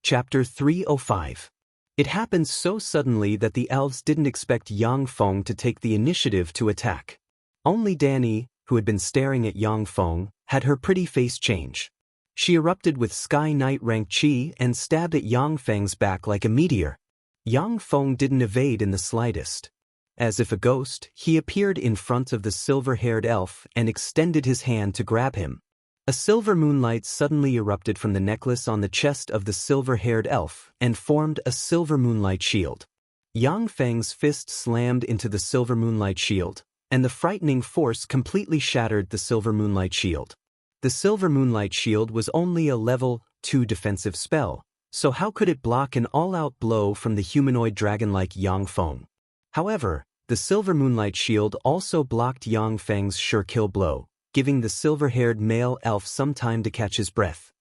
Chapter 305. It happened so suddenly that the elves didn't expect Yang Feng to take the initiative to attack. Only Danny, who had been staring at Yang Feng, had her pretty face change. She erupted with Sky Knight rank chi and stabbed at Yang Feng's back like a meteor. Yang Feng didn't evade in the slightest. As if a ghost, he appeared in front of the silver-haired elf and extended his hand to grab him. A silver moonlight suddenly erupted from the necklace on the chest of the silver-haired elf and formed a silver moonlight shield. Yang Feng's fist slammed into the silver moonlight shield, and the frightening force completely shattered the silver moonlight shield. The silver moonlight shield was only a level 2 defensive spell, so how could it block an all-out blow from the humanoid dragon-like Yang Feng? However, the silver moonlight shield also blocked Yang Feng's sure kill blow, giving the silver-haired male elf some time to catch his breath.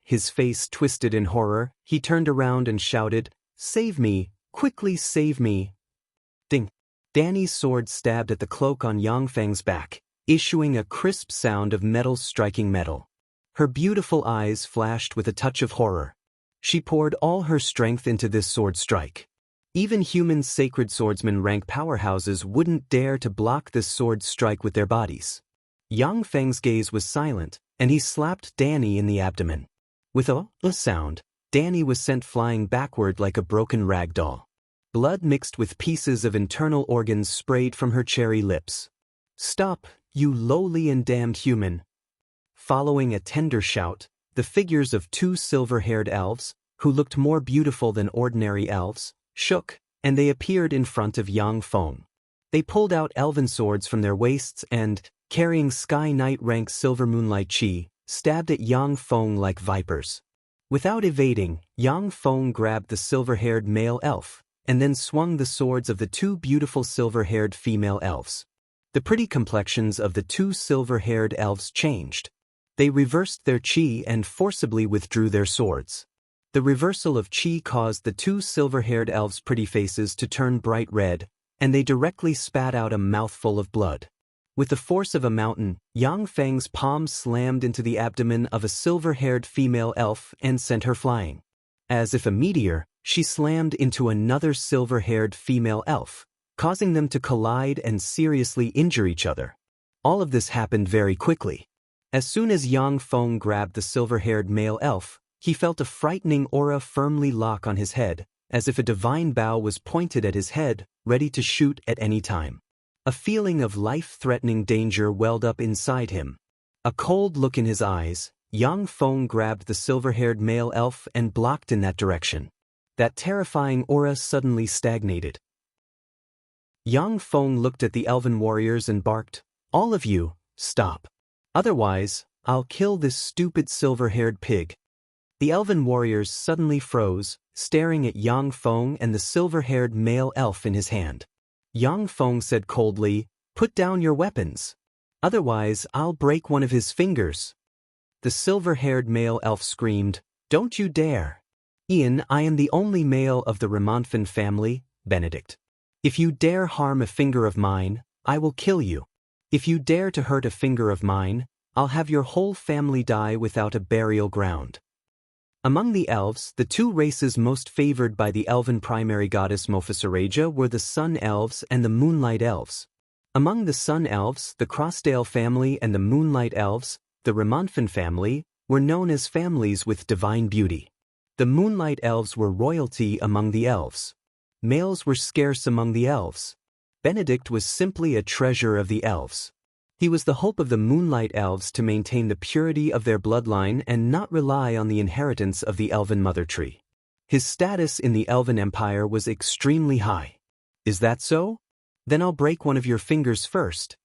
His face twisted in horror, he turned around and shouted, "Save me! Quickly save me!" Ding! Danny's sword stabbed at the cloak on Yang Feng's back, issuing a crisp sound of metal striking metal. Her beautiful eyes flashed with a touch of horror. She poured all her strength into this sword strike. Even human sacred swordsman rank powerhouses wouldn't dare to block this sword strike with their bodies. Yang Feng's gaze was silent, and he slapped Danny in the abdomen. With a sound, Danny was sent flying backward like a broken rag doll. Blood mixed with pieces of internal organs sprayed from her cherry lips. "Stop, you lowly and damned human!" Following a tender shout, the figures of two silver-haired elves, who looked more beautiful than ordinary elves, shook, and they appeared in front of Yang Feng. They pulled out elven swords from their waists and, carrying Sky Knight rank silver moonlight chi, stabbed at Yang Feng like vipers. Without evading, Yang Feng grabbed the silver-haired male elf, and then swung the swords of the two beautiful silver-haired female elves. The pretty complexions of the two silver-haired elves changed. They reversed their chi and forcibly withdrew their swords. The reversal of chi caused the two silver-haired elves' pretty faces to turn bright red, and they directly spat out a mouthful of blood. With the force of a mountain, Yang Feng's palm slammed into the abdomen of a silver-haired female elf and sent her flying. As if a meteor, she slammed into another silver-haired female elf, causing them to collide and seriously injure each other. All of this happened very quickly. As soon as Yang Feng grabbed the silver-haired male elf, he felt a frightening aura firmly lock on his head, as if a divine bow was pointed at his head, ready to shoot at any time. A feeling of life-threatening danger welled up inside him. A cold look in his eyes, Yang Feng grabbed the silver-haired male elf and blocked in that direction. That terrifying aura suddenly stagnated. Yang Feng looked at the elven warriors and barked, "All of you, stop. Otherwise, I'll kill this stupid silver-haired pig." The elven warriors suddenly froze, staring at Yang Feng and the silver-haired male elf in his hand. Yang Feng said coldly, "Put down your weapons. Otherwise, I'll break one of his fingers." The silver-haired male elf screamed, "Don't you dare. Ian, I am the only male of the Reincarnation family, Benedict. If you dare harm a finger of mine, I will kill you. If you dare to hurt a finger of mine, I'll have your whole family die without a burial ground." Among the elves, the two races most favored by the elven primary goddess Mophisareja were the Sun Elves and the Moonlight Elves. Among the Sun Elves, the Crossdale family and the Moonlight Elves, the Reincarnation family, were known as families with divine beauty. The Moonlight Elves were royalty among the elves. Males were scarce among the elves. Benedict was simply a treasure of the elves. He was the hope of the Moonlight Elves to maintain the purity of their bloodline and not rely on the inheritance of the elven mother tree. His status in the Elven Empire was extremely high. "Is that so? Then I'll break one of your fingers first."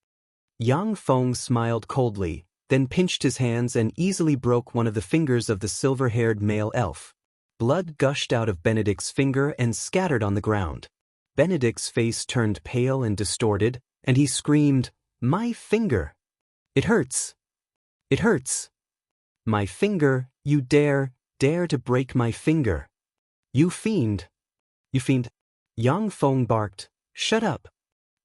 Yang Feng smiled coldly, then pinched his hands and easily broke one of the fingers of the silver-haired male elf. Blood gushed out of Benedict's finger and scattered on the ground. Benedict's face turned pale and distorted, and he screamed, "My finger! It hurts! It hurts! My finger, you dare to break my finger! You fiend! You fiend!" Yang Feng barked, "Shut up!"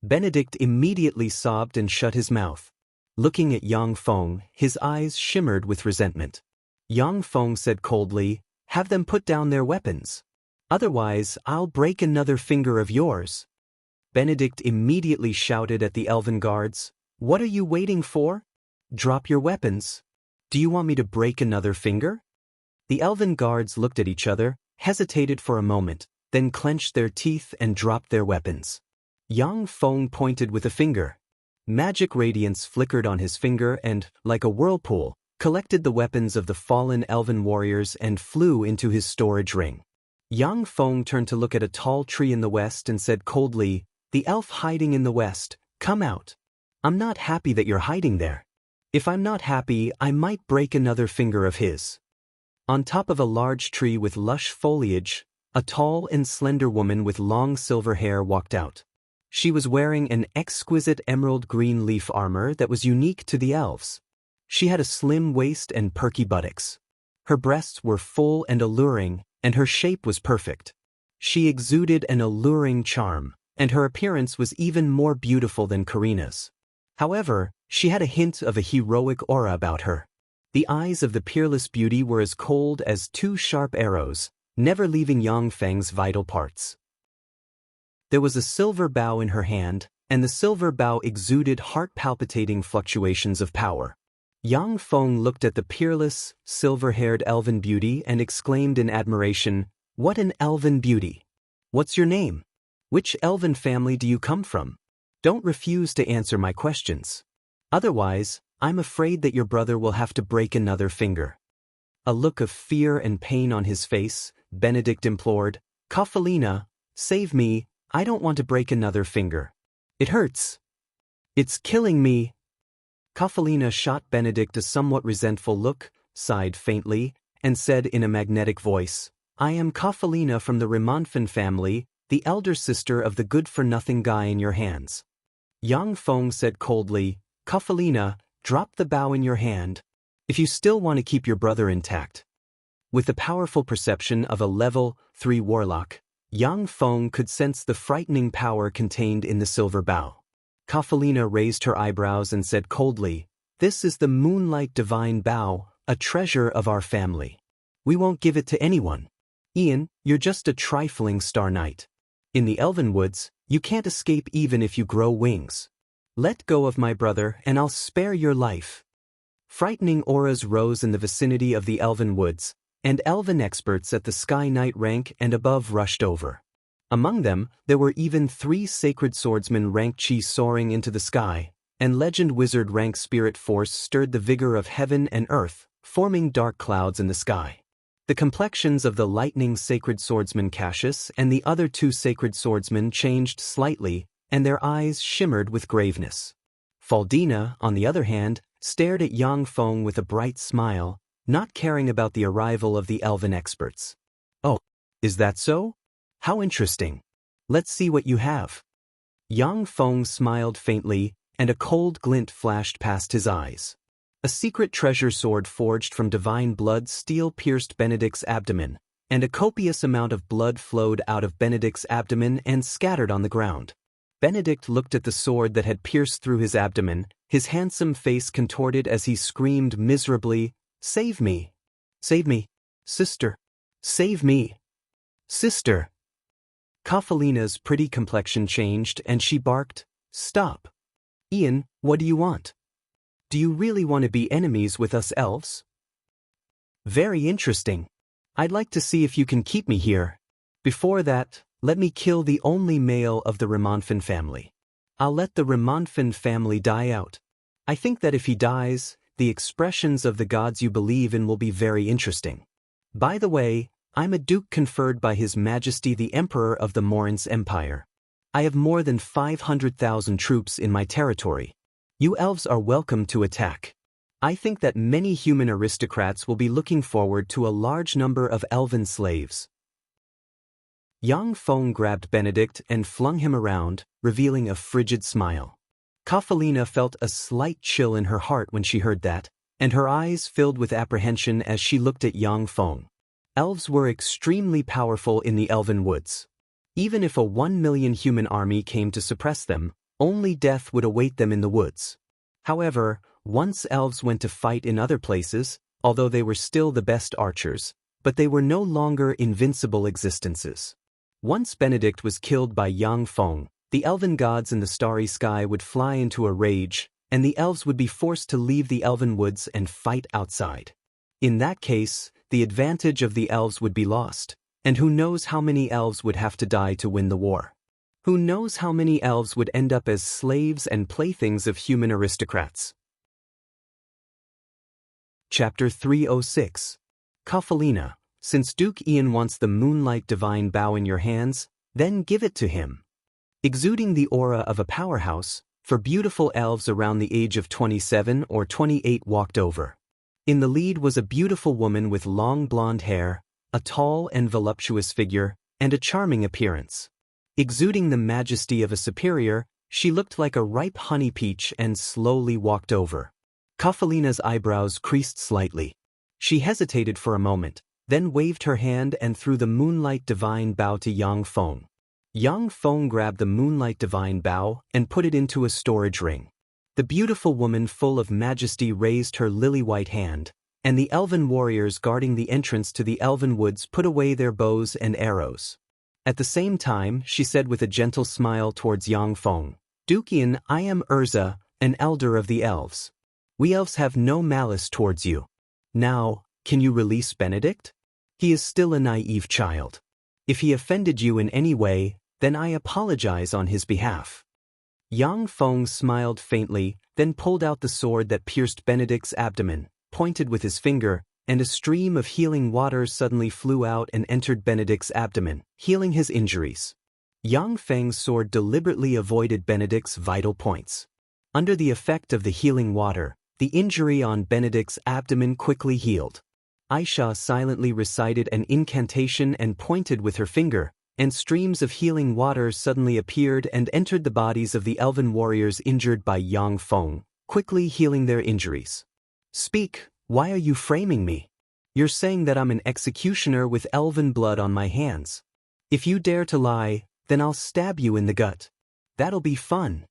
Benedict immediately sobbed and shut his mouth. Looking at Yang Feng, his eyes shimmered with resentment. Yang Feng said coldly, have them put down their weapons. Otherwise, I'll break another finger of yours." Benedict immediately shouted at the elven guards, "What are you waiting for? Drop your weapons. Do you want me to break another finger?" The elven guards looked at each other, hesitated for a moment, then clenched their teeth and dropped their weapons. Yang Feng pointed with a finger. Magic radiance flickered on his finger and, like a whirlpool, collected the weapons of the fallen elven warriors and flew into his storage ring. Yang Feng turned to look at a tall tree in the west and said coldly, "The elf hiding in the west, come out. I'm not happy that you're hiding there. If I'm not happy, I might break another finger of his." On top of a large tree with lush foliage, a tall and slender woman with long silver hair walked out. She was wearing an exquisite emerald green leaf armor that was unique to the elves. She had a slim waist and perky buttocks. Her breasts were full and alluring, and her shape was perfect. She exuded an alluring charm, and her appearance was even more beautiful than Karina's. However, she had a hint of a heroic aura about her. The eyes of the peerless beauty were as cold as two sharp arrows, never leaving Yang Feng's vital parts. There was a silver bow in her hand, and the silver bow exuded heart-palpitating fluctuations of power. Yang Feng looked at the peerless, silver-haired elven beauty and exclaimed in admiration, "What an elven beauty! What's your name? Which elven family do you come from? Don't refuse to answer my questions. Otherwise, I'm afraid that your brother will have to break another finger." A look of fear and pain on his face, Benedict implored, "Kafalina, save me, I don't want to break another finger. It hurts. It's killing me." Kafalina shot Benedict a somewhat resentful look, sighed faintly, and said in a magnetic voice, "I am Kafalina from the Rimonfen family, the elder sister of the good-for-nothing guy in your hands." Yang Feng said coldly, "Kafalina, drop the bow in your hand, if you still want to keep your brother intact." With the powerful perception of a level 3 warlock, Yang Feng could sense the frightening power contained in the silver bow. Kafalina raised her eyebrows and said coldly, "This is the Moonlight Divine Bow, a treasure of our family. We won't give it to anyone. Ian, you're just a trifling star knight. In the Elven Woods, you can't escape even if you grow wings. Let go of my brother and I'll spare your life." Frightening auras rose in the vicinity of the Elven Woods, and elven experts at the Sky Knight rank and above rushed over. Among them, there were even 3 sacred swordsmen rank Chi soaring into the sky, and legend wizard rank spirit force stirred the vigor of heaven and earth, forming dark clouds in the sky. The complexions of the lightning sacred swordsman Cassius and the other 2 sacred swordsmen changed slightly, and their eyes shimmered with graveness. Faldina, on the other hand, stared at Yang Feng with a bright smile, not caring about the arrival of the elven experts. "Oh, is that so? How interesting. Let's see what you have." Yang Feng smiled faintly, and a cold glint flashed past his eyes. A secret treasure sword forged from divine blood steel pierced Benedict's abdomen, and a copious amount of blood flowed out of Benedict's abdomen and scattered on the ground. Benedict looked at the sword that had pierced through his abdomen, his handsome face contorted as he screamed miserably, "Save me! Save me! Sister! Save me! Sister!" Kafalina's pretty complexion changed and she barked, "Stop! Ian, what do you want? Do you really want to be enemies with us elves? Very interesting. I'd like to see if you can keep me here. Before that, let me kill the only male of the Rimonfen family. I'll let the Rimonfen family die out. I think that if he dies, the expressions of the gods you believe in will be very interesting. By the way, I'm a duke conferred by His Majesty the Emperor of the Morans Empire. I have more than 500,000 troops in my territory. You elves are welcome to attack. I think that many human aristocrats will be looking forward to a large number of elven slaves." Yang Feng grabbed Benedict and flung him around, revealing a frigid smile. Kafalina felt a slight chill in her heart when she heard that, and her eyes filled with apprehension as she looked at Yang Feng. Elves were extremely powerful in the Elven Woods. Even if a 1 million human army came to suppress them, only death would await them in the woods. However, once elves went to fight in other places, although they were still the best archers, but they were no longer invincible existences. Once Benedict was killed by Yang Feng, the elven gods in the starry sky would fly into a rage, and the elves would be forced to leave the elven woods and fight outside. In that case, the advantage of the elves would be lost, and who knows how many elves would have to die to win the war. Who knows how many elves would end up as slaves and playthings of human aristocrats. Chapter 306. Cultivation. Since Duke Ian wants the Moonlight Divine Bow in your hands, then give it to him. Exuding the aura of a powerhouse, for beautiful elves around the age of 27 or 28 walked over. In the lead was a beautiful woman with long blonde hair, a tall and voluptuous figure, and a charming appearance. Exuding the majesty of a superior, she looked like a ripe honey peach and slowly walked over. Cultivation's eyebrows creased slightly. She hesitated for a moment, then waved her hand and threw the Moonlight Divine Bow to Yang Feng. Yang Feng grabbed the Moonlight Divine Bow and put it into a storage ring. The beautiful woman full of majesty raised her lily-white hand, and the elven warriors guarding the entrance to the elven woods put away their bows and arrows. At the same time, she said with a gentle smile towards Yang Feng, "Duke Ian, I am Urza, an elder of the elves. We elves have no malice towards you. Now, can you release Benedict? He is still a naive child. If he offended you in any way, then I apologize on his behalf." Yang Feng smiled faintly, then pulled out the sword that pierced Benedict's abdomen, pointed with his finger, and a stream of healing water suddenly flew out and entered Benedict's abdomen, healing his injuries. Yang Feng's sword deliberately avoided Benedict's vital points. Under the effect of the healing water, the injury on Benedict's abdomen quickly healed. Xianxia silently recited an incantation and pointed with her finger, and streams of healing water suddenly appeared and entered the bodies of the elven warriors injured by Yang Feng, quickly healing their injuries. "Speak, why are you framing me? You're saying that I'm an executioner with elven blood on my hands. If you dare to lie, then I'll stab you in the gut. That'll be fun."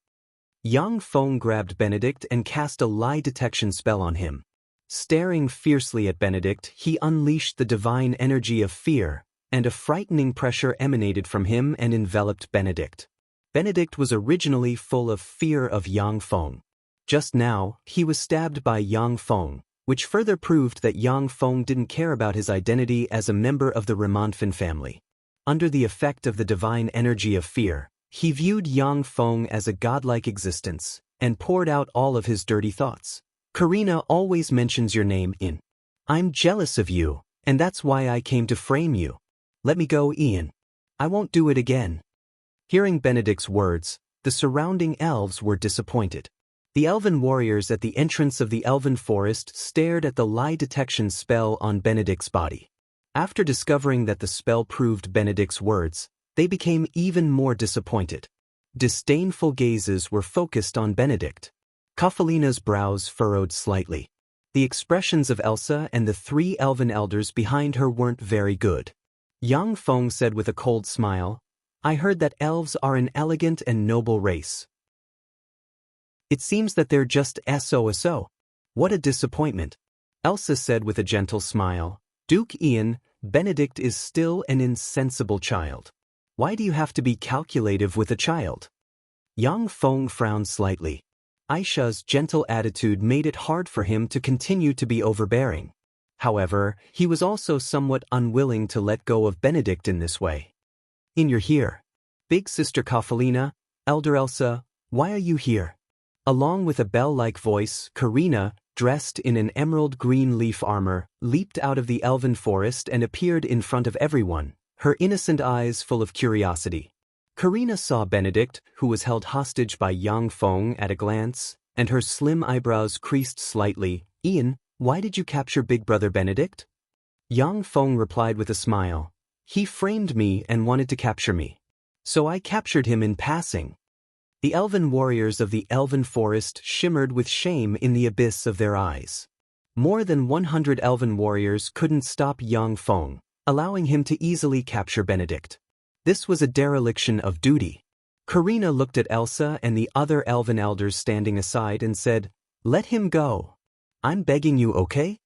Yang Feng grabbed Benedict and cast a lie detection spell on him. Staring fiercely at Benedict, he unleashed the divine energy of fear, and a frightening pressure emanated from him and enveloped Benedict. Benedict was originally full of fear of Yang Feng. Just now, he was stabbed by Yang Feng, which further proved that Yang Feng didn't care about his identity as a member of the Remonfin family. Under the effect of the divine energy of fear, he viewed Yang Feng as a godlike existence, and poured out all of his dirty thoughts. "Karina always mentions your name in. I'm jealous of you, and that's why I came to frame you. Let me go, Ian. I won't do it again." Hearing Benedict's words, the surrounding elves were disappointed. The elven warriors at the entrance of the elven forest stared at the lie detection spell on Benedict's body. After discovering that the spell proved Benedict's words, they became even more disappointed. Disdainful gazes were focused on Benedict. Cultivation's brows furrowed slightly. The expressions of Elsa and the three elven elders behind her weren't very good. Yang Feng said with a cold smile, "I heard that elves are an elegant and noble race. It seems that they're just so. What a disappointment." Elsa said with a gentle smile, "Duke Ian, Benedict is still an insensible child. Why do you have to be calculative with a child?" Yang Feng frowned slightly. Xianxia's gentle attitude made it hard for him to continue to be overbearing. However, he was also somewhat unwilling to let go of Benedict in this way. "In you're here. Big Sister Cultivation, Elder Elsa, why are you here?" Along with a bell-like voice, Karina, dressed in an emerald green leaf armor, leaped out of the elven forest and appeared in front of everyone, her innocent eyes full of curiosity. Karina saw Benedict, who was held hostage by Yang Feng, at a glance, and her slim eyebrows creased slightly. "Ian, why did you capture Big Brother Benedict?" Yang Feng replied with a smile, "He framed me and wanted to capture me. So I captured him in passing." The elven warriors of the elven forest shimmered with shame in the abyss of their eyes. More than 100 elven warriors couldn't stop Yang Feng, allowing him to easily capture Benedict. This was a dereliction of duty. Karina looked at Elsa and the other elven elders standing aside and said, "Let him go. I'm begging you, okay?"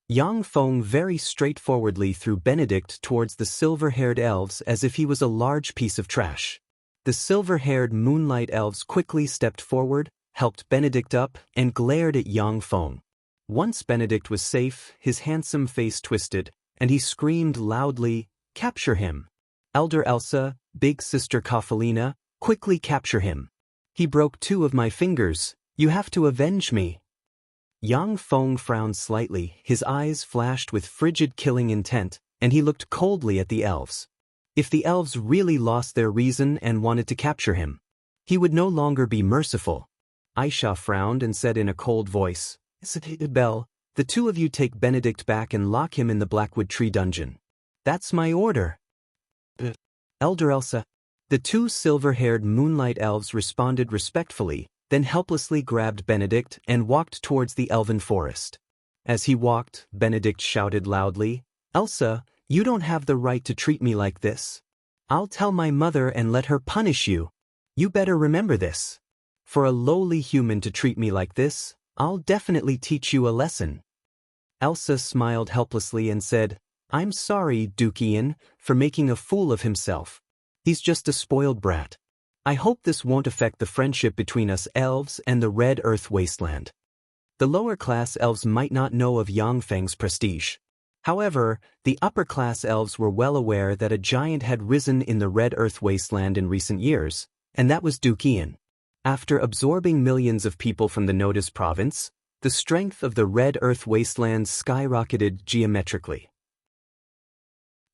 Yang Feng very straightforwardly threw Benedict towards the silver-haired elves as if he was a large piece of trash. The silver-haired moonlight elves quickly stepped forward, helped Benedict up, and glared at Yang Feng. Once Benedict was safe, his handsome face twisted, and he screamed loudly, "Capture him! Elder Elsa, Big Sister Kafalina, quickly capture him! He broke 2 of my fingers, you have to avenge me!" Yang Feng frowned slightly, his eyes flashed with frigid killing intent, and he looked coldly at the elves. If the elves really lost their reason and wanted to capture him, he would no longer be merciful. Aisha frowned and said in a cold voice, "Belle, the 2 of you take Benedict back and lock him in the Blackwood Tree dungeon." "That's my order." Elder Elsa. The 2 silver-haired moonlight elves responded respectfully, then helplessly grabbed Benedict and walked towards the elven forest. As he walked, Benedict shouted loudly, "Elsa, you don't have the right to treat me like this. I'll tell my mother and let her punish you. You better remember this. For a lowly human to treat me like this, I'll definitely teach you a lesson." Elsa smiled helplessly and said, "I'm sorry, Duke Ian, for making a fool of himself. He's just a spoiled brat. I hope this won't affect the friendship between us elves and the Red Earth Wasteland." The lower-class elves might not know of Yang Feng's prestige. However, the upper-class elves were well aware that a giant had risen in the Red Earth Wasteland in recent years, and that was Duke Ian. After absorbing millions of people from the Notice province, the strength of the Red Earth Wasteland skyrocketed geometrically.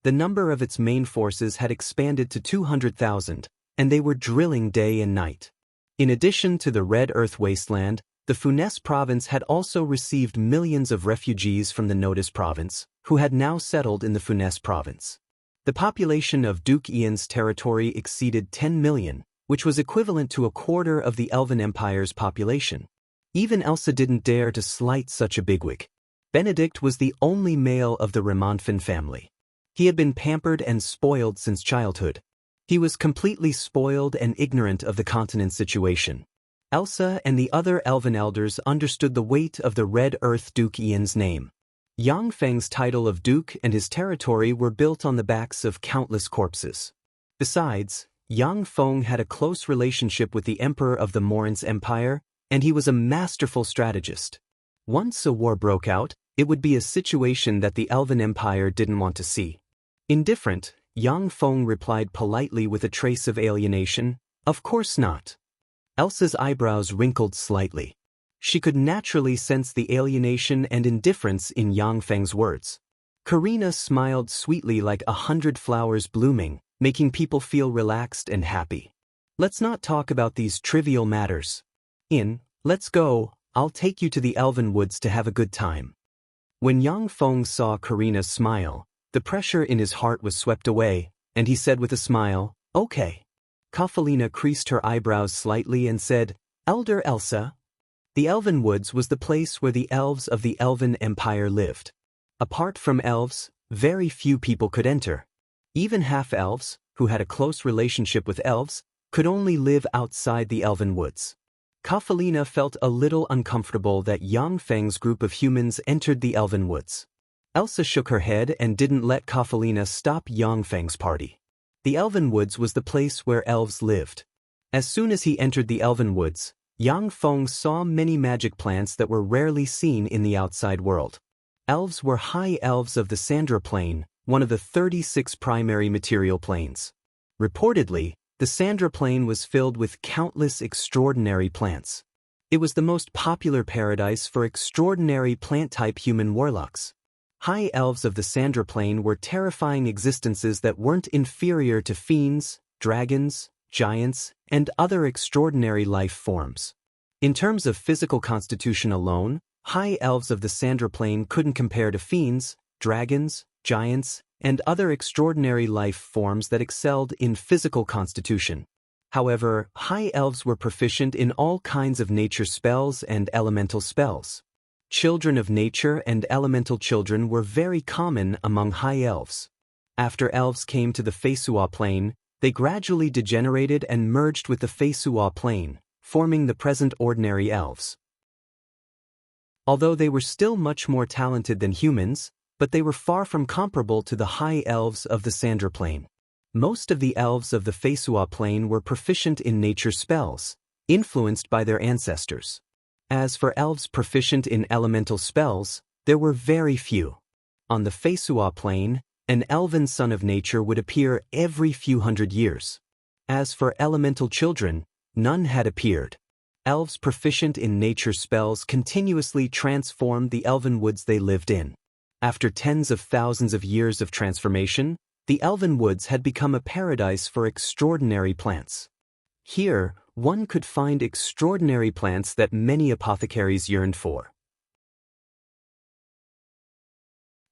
The number of its main forces had expanded to 200,000, and they were drilling day and night. In addition to the Red Earth Wasteland, the Funès province had also received millions of refugees from the Notice province, who had now settled in the Funès province. The population of Duke Ian's territory exceeded 10 million, which was equivalent to a quarter of the Elven Empire's population. Even Elsa didn't dare to slight such a bigwig. Benedict was the only male of the Remonfin family. He had been pampered and spoiled since childhood. He was completely spoiled and ignorant of the continent's situation. Elsa and the other elven elders understood the weight of the Red Earth Duke Ian's name. Yang Feng's title of duke and his territory were built on the backs of countless corpses. Besides, Yang Feng had a close relationship with the Emperor of the Morin's Empire, and he was a masterful strategist. Once a war broke out, it would be a situation that the Elven Empire didn't want to see. Indifferent, Yang Feng replied politely with a trace of alienation, "Of course not." Elsa's eyebrows wrinkled slightly. She could naturally sense the alienation and indifference in Yang Feng's words. Karina smiled sweetly like 100 flowers blooming, making people feel relaxed and happy. "Let's not talk about these trivial matters. Let's go, I'll take you to the Elven Woods to have a good time." When Yang Feng saw Karina smile, the pressure in his heart was swept away, and he said with a smile, "Okay." Kafalina creased her eyebrows slightly and said, "Elder Elsa?" The Elven Woods was the place where the elves of the Elven Empire lived. Apart from elves, very few people could enter. Even half-elves, who had a close relationship with elves, could only live outside the Elven Woods. Kafalina felt a little uncomfortable that Yang Feng's group of humans entered the Elven Woods. Elsa shook her head and didn't let Kafalina stop Yang Feng's party. The Elven Woods was the place where elves lived. As soon as he entered the Elven Woods, Yang Feng saw many magic plants that were rarely seen in the outside world. Elves were high elves of the Sandra Plane, one of the 36 primary material planes. Reportedly, the Sandra Plane was filled with countless extraordinary plants. It was the most popular paradise for extraordinary plant-type human warlocks. High elves of the Sandra Plane were terrifying existences that weren't inferior to fiends, dragons, giants, and other extraordinary life forms. In terms of physical constitution alone, high elves of the Sandra Plane couldn't compare to fiends, dragons, giants, and other extraordinary life forms that excelled in physical constitution. However, high elves were proficient in all kinds of nature spells and elemental spells. Children of nature and elemental children were very common among high elves. After elves came to the Feisua Plane, they gradually degenerated and merged with the Feisua Plane, forming the present ordinary elves. Although they were still much more talented than humans, but they were far from comparable to the high elves of the Sandra plane. Most of the elves of the Feisua plane were proficient in nature spells, influenced by their ancestors. As for elves proficient in elemental spells, there were very few. On the Feisua plane, an elven son of nature would appear every few hundred years. As for elemental children, none had appeared. Elves proficient in nature spells continuously transformed the elven woods they lived in. After tens of thousands of years of transformation, the elven woods had become a paradise for extraordinary plants. Here, one could find extraordinary plants that many apothecaries yearned for.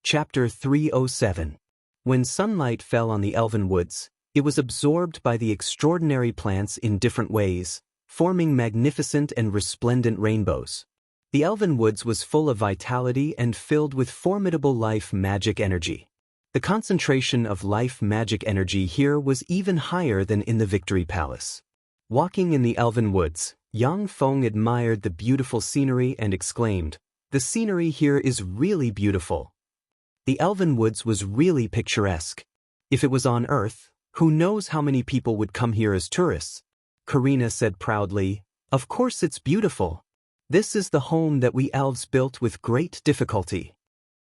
Chapter 307. When sunlight fell on the elven woods, it was absorbed by the extraordinary plants in different ways, forming magnificent and resplendent rainbows. The elven woods was full of vitality and filled with formidable life magic energy. The concentration of life magic energy here was even higher than in the Victory Palace. Walking in the elven woods, Yang Feng admired the beautiful scenery and exclaimed, "The scenery here is really beautiful." The elven woods was really picturesque. If it was on Earth, who knows how many people would come here as tourists? Karina said proudly, "Of course it's beautiful. This is the home that we elves built with great difficulty."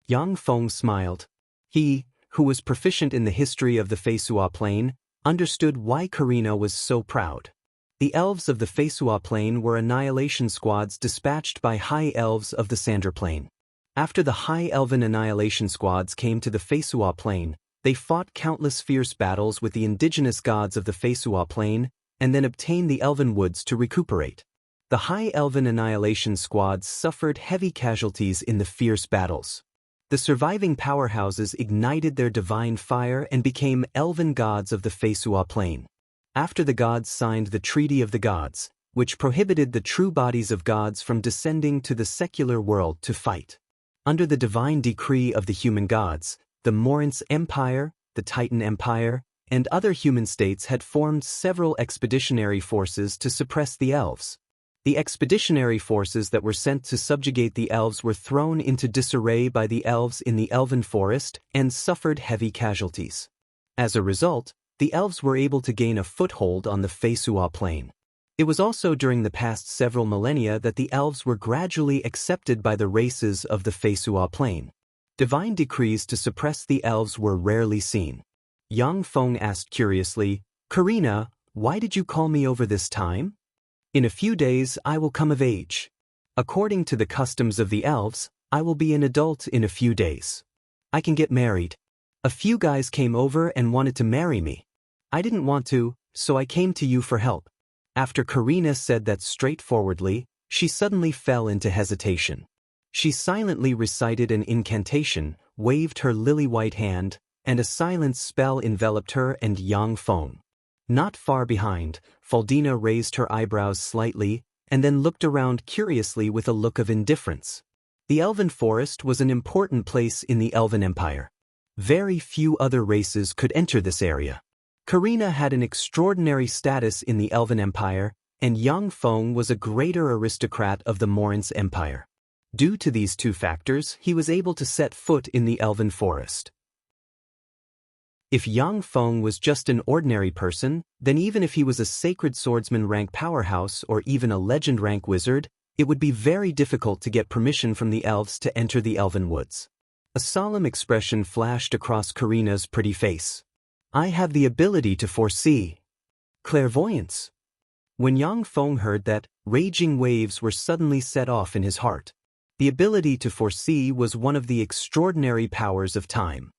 Yang Feng smiled. He, who was proficient in the history of the Feisua plane, understood why Karina was so proud. The elves of the Feisua plane were annihilation squads dispatched by high elves of the Sandra plane. After the high elven annihilation squads came to the Feisua plane, they fought countless fierce battles with the indigenous gods of the Feisua plane, and then obtained the elven woods to recuperate. The high elven annihilation squads suffered heavy casualties in the fierce battles. The surviving powerhouses ignited their divine fire and became elven gods of the Feisua plane. After the gods signed the Treaty of the Gods, which prohibited the true bodies of gods from descending to the secular world to fight. Under the divine decree of the human gods, the Morince Empire, the Titan Empire, and other human states had formed several expeditionary forces to suppress the elves. The expeditionary forces that were sent to subjugate the elves were thrown into disarray by the elves in the elven forest and suffered heavy casualties. As a result, the elves were able to gain a foothold on the Feisua plane. It was also during the past several millennia that the elves were gradually accepted by the races of the Feisua plane. Divine decrees to suppress the elves were rarely seen. Yang Feng asked curiously, "Karina, why did you call me over this time?" "In a few days I will come of age. According to the customs of the elves, I will be an adult in a few days. I can get married. A few guys came over and wanted to marry me. I didn't want to, so I came to you for help." After Karina said that straightforwardly, she suddenly fell into hesitation. She silently recited an incantation, waved her lily-white hand, and a silent spell enveloped her and Yang Feng. Not far behind, Faldina raised her eyebrows slightly and then looked around curiously with a look of indifference. The Elven Forest was an important place in the Elven Empire. Very few other races could enter this area. Karina had an extraordinary status in the Elven Empire, and Yang Feng was a greater aristocrat of the Morince Empire. Due to these two factors, he was able to set foot in the Elven Forest. If Yang Feng was just an ordinary person, then even if he was a sacred swordsman rank powerhouse or even a legend rank wizard, it would be very difficult to get permission from the elves to enter the Elven Woods. A solemn expression flashed across Karina's pretty face. "I have the ability to foresee." Clairvoyance. When Yang Feng heard that, raging waves were suddenly set off in his heart. The ability to foresee was one of the extraordinary powers of time.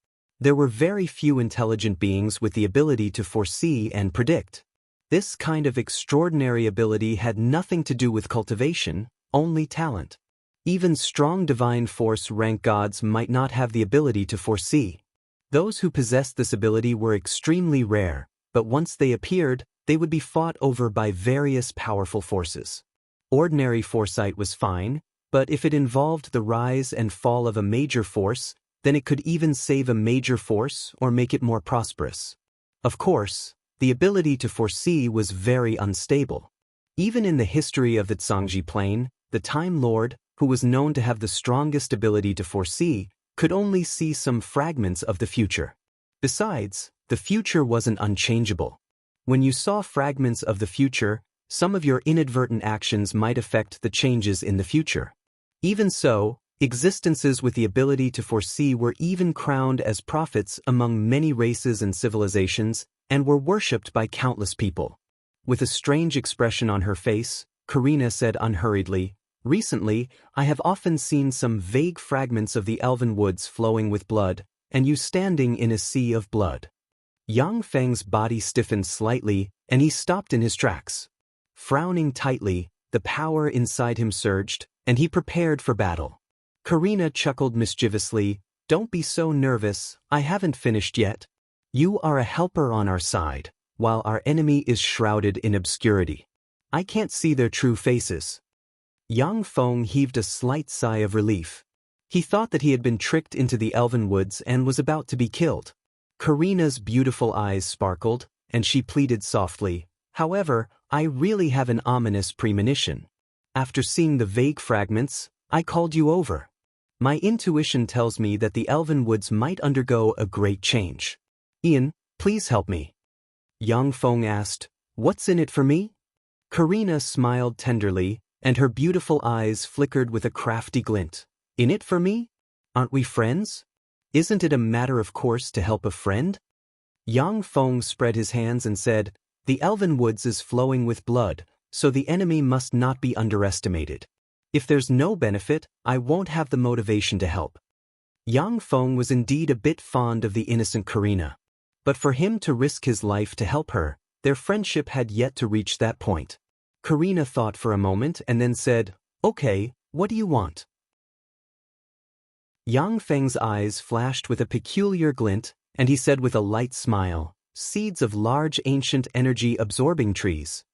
There were very few intelligent beings with the ability to foresee and predict. This kind of extraordinary ability had nothing to do with cultivation, only talent. Even strong divine force rank gods might not have the ability to foresee. Those who possessed this ability were extremely rare, but once they appeared, they would be fought over by various powerful forces. Ordinary foresight was fine, but if it involved the rise and fall of a major force, then it could even save a major force or make it more prosperous. Of course, the ability to foresee was very unstable. Even in the history of the Xianxia plane, the Time Lord, who was known to have the strongest ability to foresee, could only see some fragments of the future. Besides, the future wasn't unchangeable. When you saw fragments of the future, some of your inadvertent actions might affect the changes in the future. Even so, existences with the ability to foresee were even crowned as prophets among many races and civilizations, and were worshipped by countless people. With a strange expression on her face, Karina said unhurriedly, "Recently, I have often seen some vague fragments of the elven woods flowing with blood, and you standing in a sea of blood." Yang Feng's body stiffened slightly, and he stopped in his tracks. Frowning tightly, the power inside him surged, and he prepared for battle. Karina chuckled mischievously, "Don't be so nervous, I haven't finished yet. You are a helper on our side, while our enemy is shrouded in obscurity. I can't see their true faces." Yang Feng heaved a slight sigh of relief. He thought that he had been tricked into the elven woods and was about to be killed. Karina's beautiful eyes sparkled, and she pleaded softly, "However, I really have an ominous premonition. After seeing the vague fragments, I called you over. My intuition tells me that the elven woods might undergo a great change. Ian, please help me." Yang Feng asked, "What's in it for me?" Karina smiled tenderly, and her beautiful eyes flickered with a crafty glint. "In it for me? Aren't we friends? Isn't it a matter of course to help a friend?" Yang Feng spread his hands and said, "The elven woods is flowing with blood, so the enemy must not be underestimated. If there's no benefit, I won't have the motivation to help." Yang Feng was indeed a bit fond of the innocent Karina. But for him to risk his life to help her, their friendship had yet to reach that point. Karina thought for a moment and then said, "Okay, what do you want?" Yang Feng's eyes flashed with a peculiar glint, and he said with a light smile, "Seeds of large ancient energy-absorbing trees."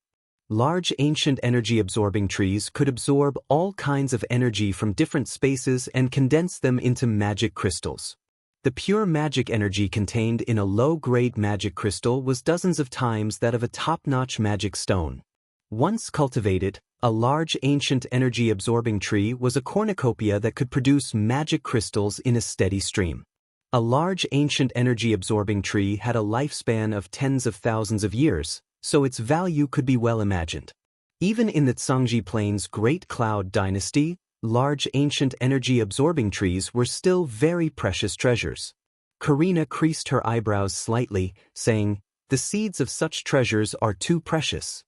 Large ancient energy-absorbing trees could absorb all kinds of energy from different spaces and condense them into magic crystals. The pure magic energy contained in a low-grade magic crystal was dozens of times that of a top-notch magic stone. Once cultivated, a large ancient energy-absorbing tree was a cornucopia that could produce magic crystals in a steady stream. A large ancient energy-absorbing tree had a lifespan of tens of thousands of years, so its value could be well imagined. Even in the Xianxia Plains Great Cloud Dynasty, large ancient energy-absorbing trees were still very precious treasures. Karina creased her eyebrows slightly, saying, "The seeds of such treasures are too precious.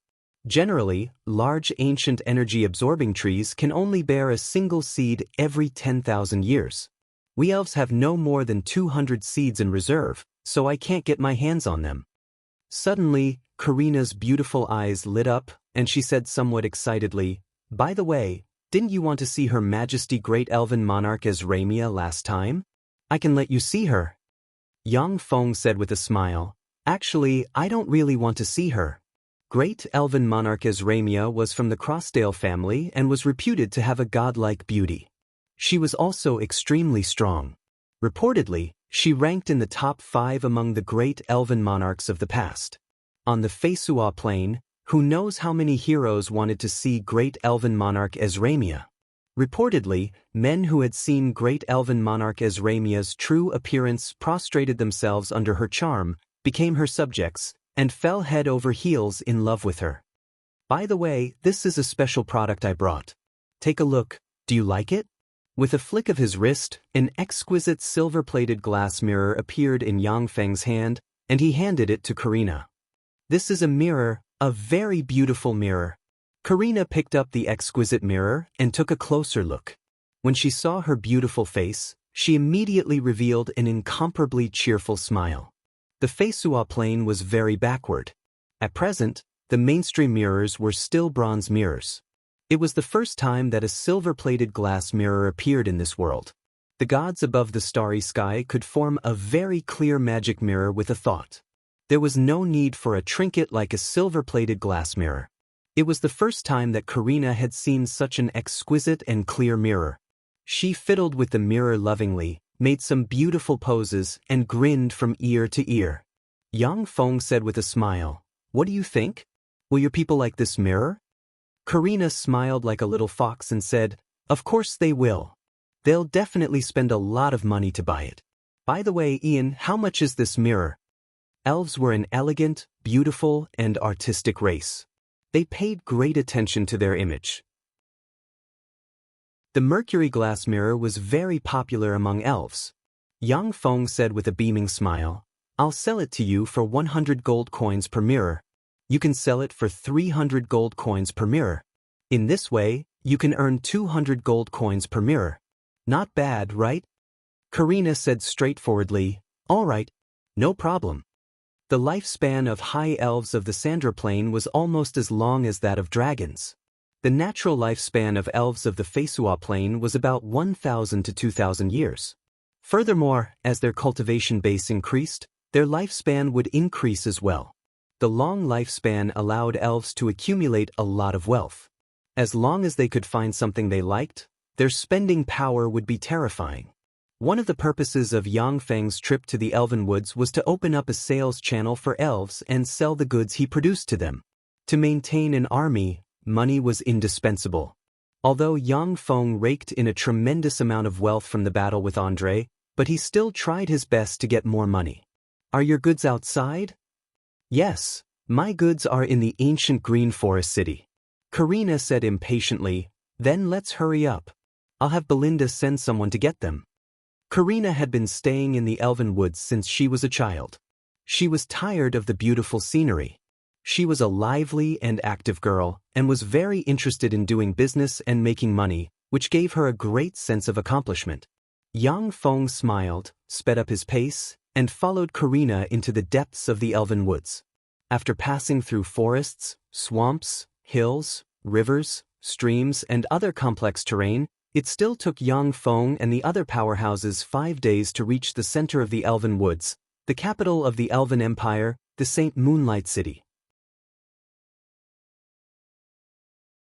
Generally, large ancient energy-absorbing trees can only bear a single seed every 10,000 years. We elves have no more than 200 seeds in reserve, so I can't get my hands on them." Suddenly, Karina's beautiful eyes lit up, and she said somewhat excitedly, "By the way, didn't you want to see Her Majesty Great Elven Monarch Xianxia last time? I can let you see her." Yang Feng said with a smile, "Actually, I don't really want to see her. Great Elven Monarch Xianxia was from the Crossdale family and was reputed to have a godlike beauty. She was also extremely strong. Reportedly, she ranked in the top 5 among the great elven monarchs of the past. On the Feisua Plain, who knows how many heroes wanted to see Great Elven Monarch Xianxia? Reportedly, men who had seen Great Elven Monarch Xianxia's true appearance prostrated themselves under her charm, became her subjects, and fell head over heels in love with her. By the way, this is a special product I brought. Take a look, do you like it?" With a flick of his wrist, an exquisite silver-plated glass mirror appeared in Yang Feng's hand, and he handed it to Karina. "This is a mirror, a very beautiful mirror." Karina picked up the exquisite mirror and took a closer look. When she saw her beautiful face, she immediately revealed an incomparably cheerful smile. The Feisua Plain was very backward. At present, the mainstream mirrors were still bronze mirrors. It was the first time that a silver-plated glass mirror appeared in this world. The gods above the starry sky could form a very clear magic mirror with a thought. There was no need for a trinket like a silver-plated glass mirror. It was the first time that Karina had seen such an exquisite and clear mirror. She fiddled with the mirror lovingly, made some beautiful poses, and grinned from ear to ear. Yang Feng said with a smile, "What do you think? Will your people like this mirror?" Karina smiled like a little fox and said, Of course they will. They'll definitely spend a lot of money to buy it. By the way, Ian, how much is this mirror? Elves were an elegant, beautiful, and artistic race. They paid great attention to their image. The mercury glass mirror was very popular among elves. Yang Feng said with a beaming smile, "I'll sell it to you for 100 gold coins per mirror. You can sell it for 300 gold coins per mirror. In this way, you can earn 200 gold coins per mirror. Not bad, right?" Karina said straightforwardly, "All right, no problem." The lifespan of high elves of the Sandra Plane was almost as long as that of dragons. The natural lifespan of elves of the Feisua Plane was about 1,000 to 2,000 years. Furthermore, as their cultivation base increased, their lifespan would increase as well. The long lifespan allowed elves to accumulate a lot of wealth. As long as they could find something they liked, their spending power would be terrifying. One of the purposes of Yang Feng's trip to the Elven Woods was to open up a sales channel for elves and sell the goods he produced to them. To maintain an army, money was indispensable. Although Yang Feng raked in a tremendous amount of wealth from the battle with Andre, but he still tried his best to get more money. "Are your goods outside?" "Yes, my goods are in the ancient Green Forest City," Karina said impatiently. "Then let's hurry up. I'll have Belinda send someone to get them." Karina had been staying in the Elven Woods since she was a child. She was tired of the beautiful scenery. She was a lively and active girl, and was very interested in doing business and making money, which gave her a great sense of accomplishment. Yang Feng smiled, sped up his pace, and followed Karina into the depths of the Elven Woods. After passing through forests, swamps, hills, rivers, streams, and other complex terrain, it still took Yang Feng and the other powerhouses 5 days to reach the center of the Elven Woods, the capital of the Elven Empire, the Saint Moonlight City.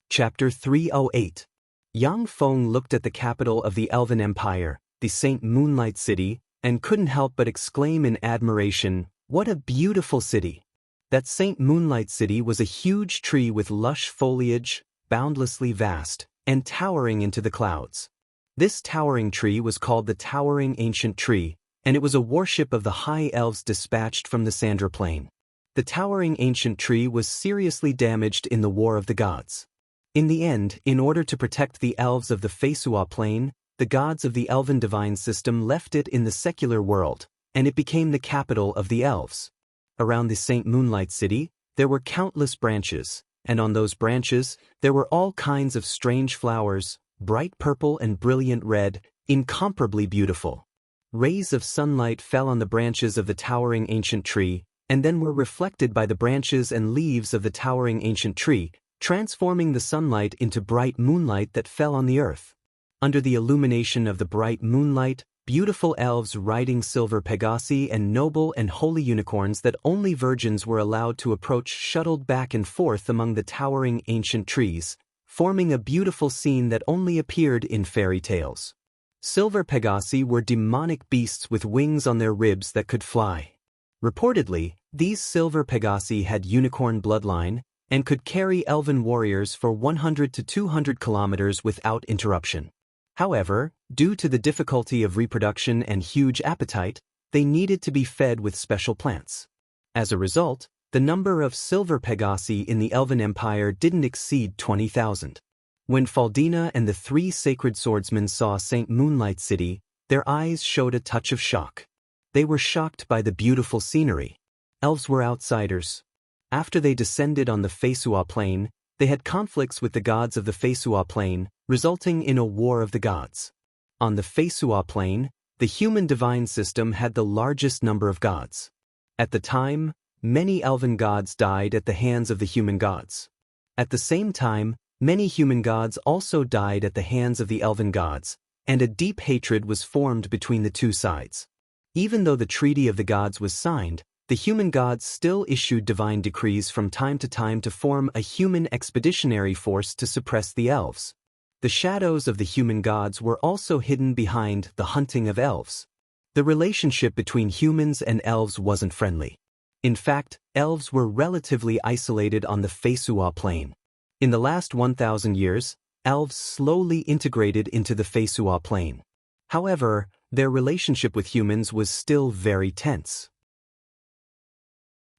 Chapter 308. Yang Feng looked at the capital of the Elven Empire, the Saint Moonlight City, and couldn't help but exclaim in admiration, "What a beautiful city!" That Saint Moonlight City was a huge tree with lush foliage, boundlessly vast, and towering into the clouds. This towering tree was called the Towering Ancient Tree, and it was a worship of the High Elves dispatched from the Sandra Plane. The Towering Ancient Tree was seriously damaged in the War of the Gods. In the end, in order to protect the elves of the Feisua Plane, the gods of the Elven divine system left it in the secular world, and it became the capital of the elves. Around the Saint Moonlight City, there were countless branches, and on those branches, there were all kinds of strange flowers, bright purple and brilliant red, incomparably beautiful. Rays of sunlight fell on the branches of the towering ancient tree, and then were reflected by the branches and leaves of the towering ancient tree, transforming the sunlight into bright moonlight that fell on the earth. Under the illumination of the bright moonlight, beautiful elves riding silver pegasi and noble and holy unicorns that only virgins were allowed to approach shuttled back and forth among the towering ancient trees, forming a beautiful scene that only appeared in fairy tales. Silver pegasi were demonic beasts with wings on their ribs that could fly. Reportedly, these silver pegasi had unicorn bloodline, and could carry elven warriors for 100 to 200 kilometers without interruption. However, due to the difficulty of reproduction and huge appetite, they needed to be fed with special plants. As a result, the number of silver pegasi in the Elven Empire didn't exceed 20,000. When Faldina and the 3 sacred swordsmen saw Saint Moonlight City, their eyes showed a touch of shock. They were shocked by the beautiful scenery. Elves were outsiders. After they descended on the Feisua Plane, they had conflicts with the gods of the Feisua Plane, resulting in a war of the gods. On the Feisua Plane, the human divine system had the largest number of gods. At the time, many elven gods died at the hands of the human gods. At the same time, many human gods also died at the hands of the elven gods, and a deep hatred was formed between the two sides. Even though the Treaty of the Gods was signed, the human gods still issued divine decrees from time to form a human expeditionary force to suppress the elves. The shadows of the human gods were also hidden behind the hunting of elves. The relationship between humans and elves wasn't friendly. In fact, elves were relatively isolated on the Feisua Plane. In the last 1,000 years, elves slowly integrated into the Feisua plane. However, their relationship with humans was still very tense.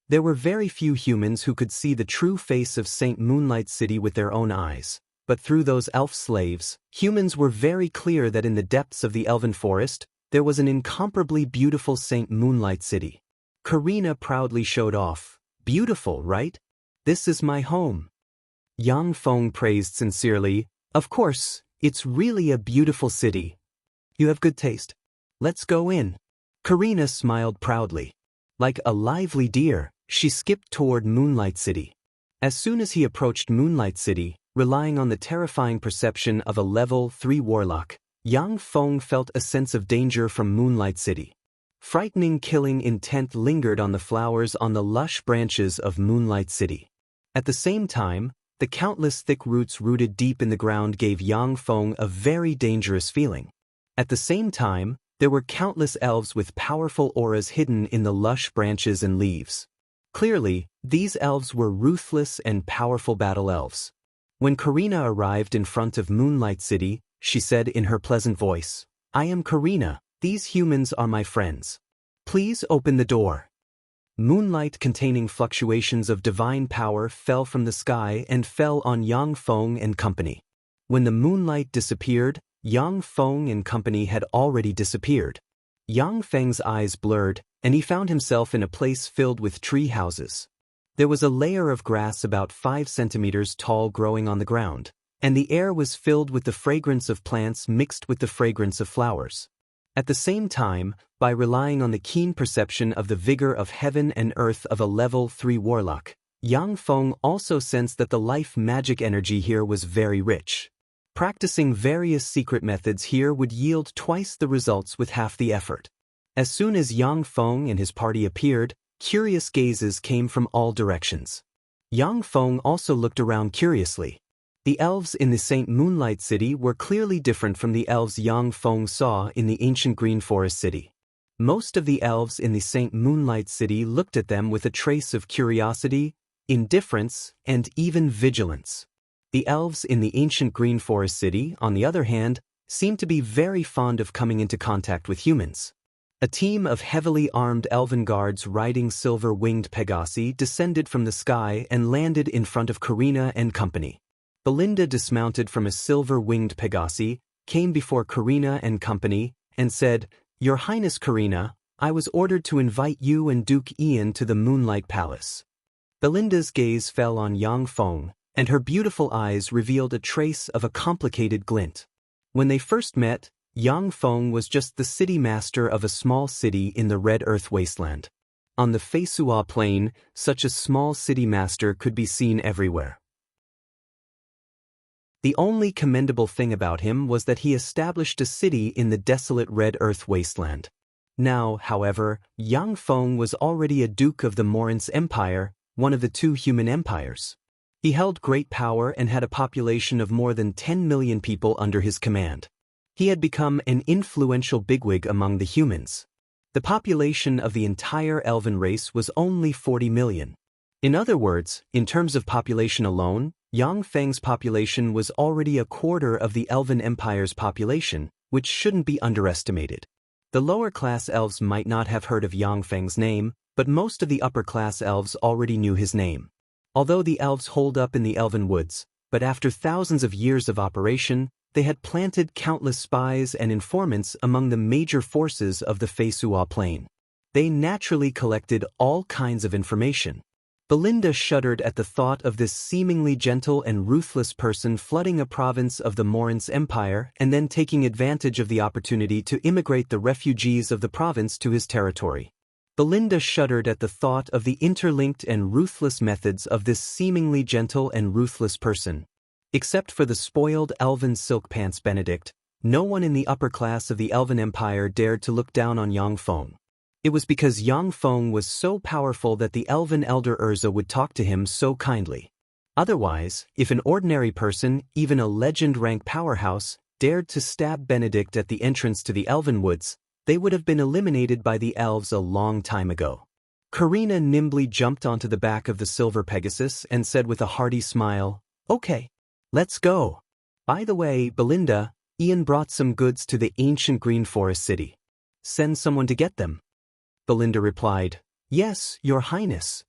There were very few humans who could see the true face of Saint Moonlight City with their own eyes, but through those elf slaves, humans were very clear that in the depths of the elven forest, there was an incomparably beautiful Saint Moonlight City. Karina proudly showed off. Beautiful, right? This is my home. Yang Feng praised sincerely. Of course, it's really a beautiful city. You have good taste. Let's go in. Karina smiled proudly. Like a lively deer, she skipped toward Moonlight City. As soon as he approached Moonlight City, relying on the terrifying perception of a level 3 warlock, Yang Feng felt a sense of danger from Moonlight City. Frightening killing intent lingered on the flowers on the lush branches of Moonlight City. At the same time, the countless thick roots rooted deep in the ground gave Yang Feng a very dangerous feeling. At the same time, there were countless elves with powerful auras hidden in the lush branches and leaves. Clearly, these elves were ruthless and powerful battle elves. When Karina arrived in front of Moonlight City, she said in her pleasant voice, "I am Karina, these humans are my friends. Please open the door." Moonlight containing fluctuations of divine power fell from the sky and fell on Yang Feng and company. When the moonlight disappeared, Yang Feng and company had already disappeared. Yang Feng's eyes blurred, and he found himself in a place filled with tree houses. There was a layer of grass about 5 centimeters tall growing on the ground, and the air was filled with the fragrance of plants mixed with the fragrance of flowers. At the same time, by relying on the keen perception of the vigor of heaven and earth of a level 3 warlock, Yang Feng also sensed that the life magic energy here was very rich. Practicing various secret methods here would yield twice the results with half the effort. As soon as Yang Feng and his party appeared, curious gazes came from all directions. Yang Feng also looked around curiously. The elves in the Saint Moonlight City were clearly different from the elves Yang Feng saw in the ancient Green Forest City. Most of the elves in the Saint Moonlight City looked at them with a trace of curiosity, indifference, and even vigilance. The elves in the ancient Green Forest City, on the other hand, seemed to be very fond of coming into contact with humans. A team of heavily armed elven guards riding silver-winged Pegasi descended from the sky and landed in front of Karina and company. Belinda dismounted from a silver-winged Pegasi, came before Karina and company, and said, "Your Highness Karina, I was ordered to invite you and Duke Ian to the Moonlight Palace." Belinda's gaze fell on Yang Feng, and her beautiful eyes revealed a trace of a complicated glint. When they first met, Yang Feng was just the city master of a small city in the Red Earth Wasteland. On the Feisua plain, such a small city master could be seen everywhere. The only commendable thing about him was that he established a city in the desolate Red Earth Wasteland. Now, however, Yang Feng was already a duke of the Morin's Empire, one of the 2 human empires. He held great power and had a population of more than 10 million people under his command. He had become an influential bigwig among the humans. The population of the entire elven race was only 40 million. In other words, in terms of population alone, Yang Feng's population was already a quarter of the Elven Empire's population, which shouldn't be underestimated. The lower-class elves might not have heard of Yang Feng's name, but most of the upper-class elves already knew his name. Although the elves holed up in the elven woods, but after thousands of years of operation, they had planted countless spies and informants among the major forces of the Feisua plain. They naturally collected all kinds of information. Belinda shuddered at the thought of this seemingly gentle and ruthless person flooding a province of the Morin's Empire and then taking advantage of the opportunity to immigrate the refugees of the province to his territory. Belinda shuddered at the thought of the interlinked and ruthless methods of this seemingly gentle and ruthless person. Except for the spoiled elven silk pants Benedict, no one in the upper class of the Elven Empire dared to look down on Yang Feng. It was because Yang Feng was so powerful that the elven elder Urza would talk to him so kindly. Otherwise, if an ordinary person, even a legend-rank powerhouse, dared to stab Benedict at the entrance to the Elven Woods, they would have been eliminated by the elves a long time ago. Karina nimbly jumped onto the back of the silver Pegasus and said with a hearty smile, "Okay, let's go." By the way, Belinda, Ian brought some goods to the ancient green forest city. Send someone to get them. Belinda replied, Yes, Your Highness.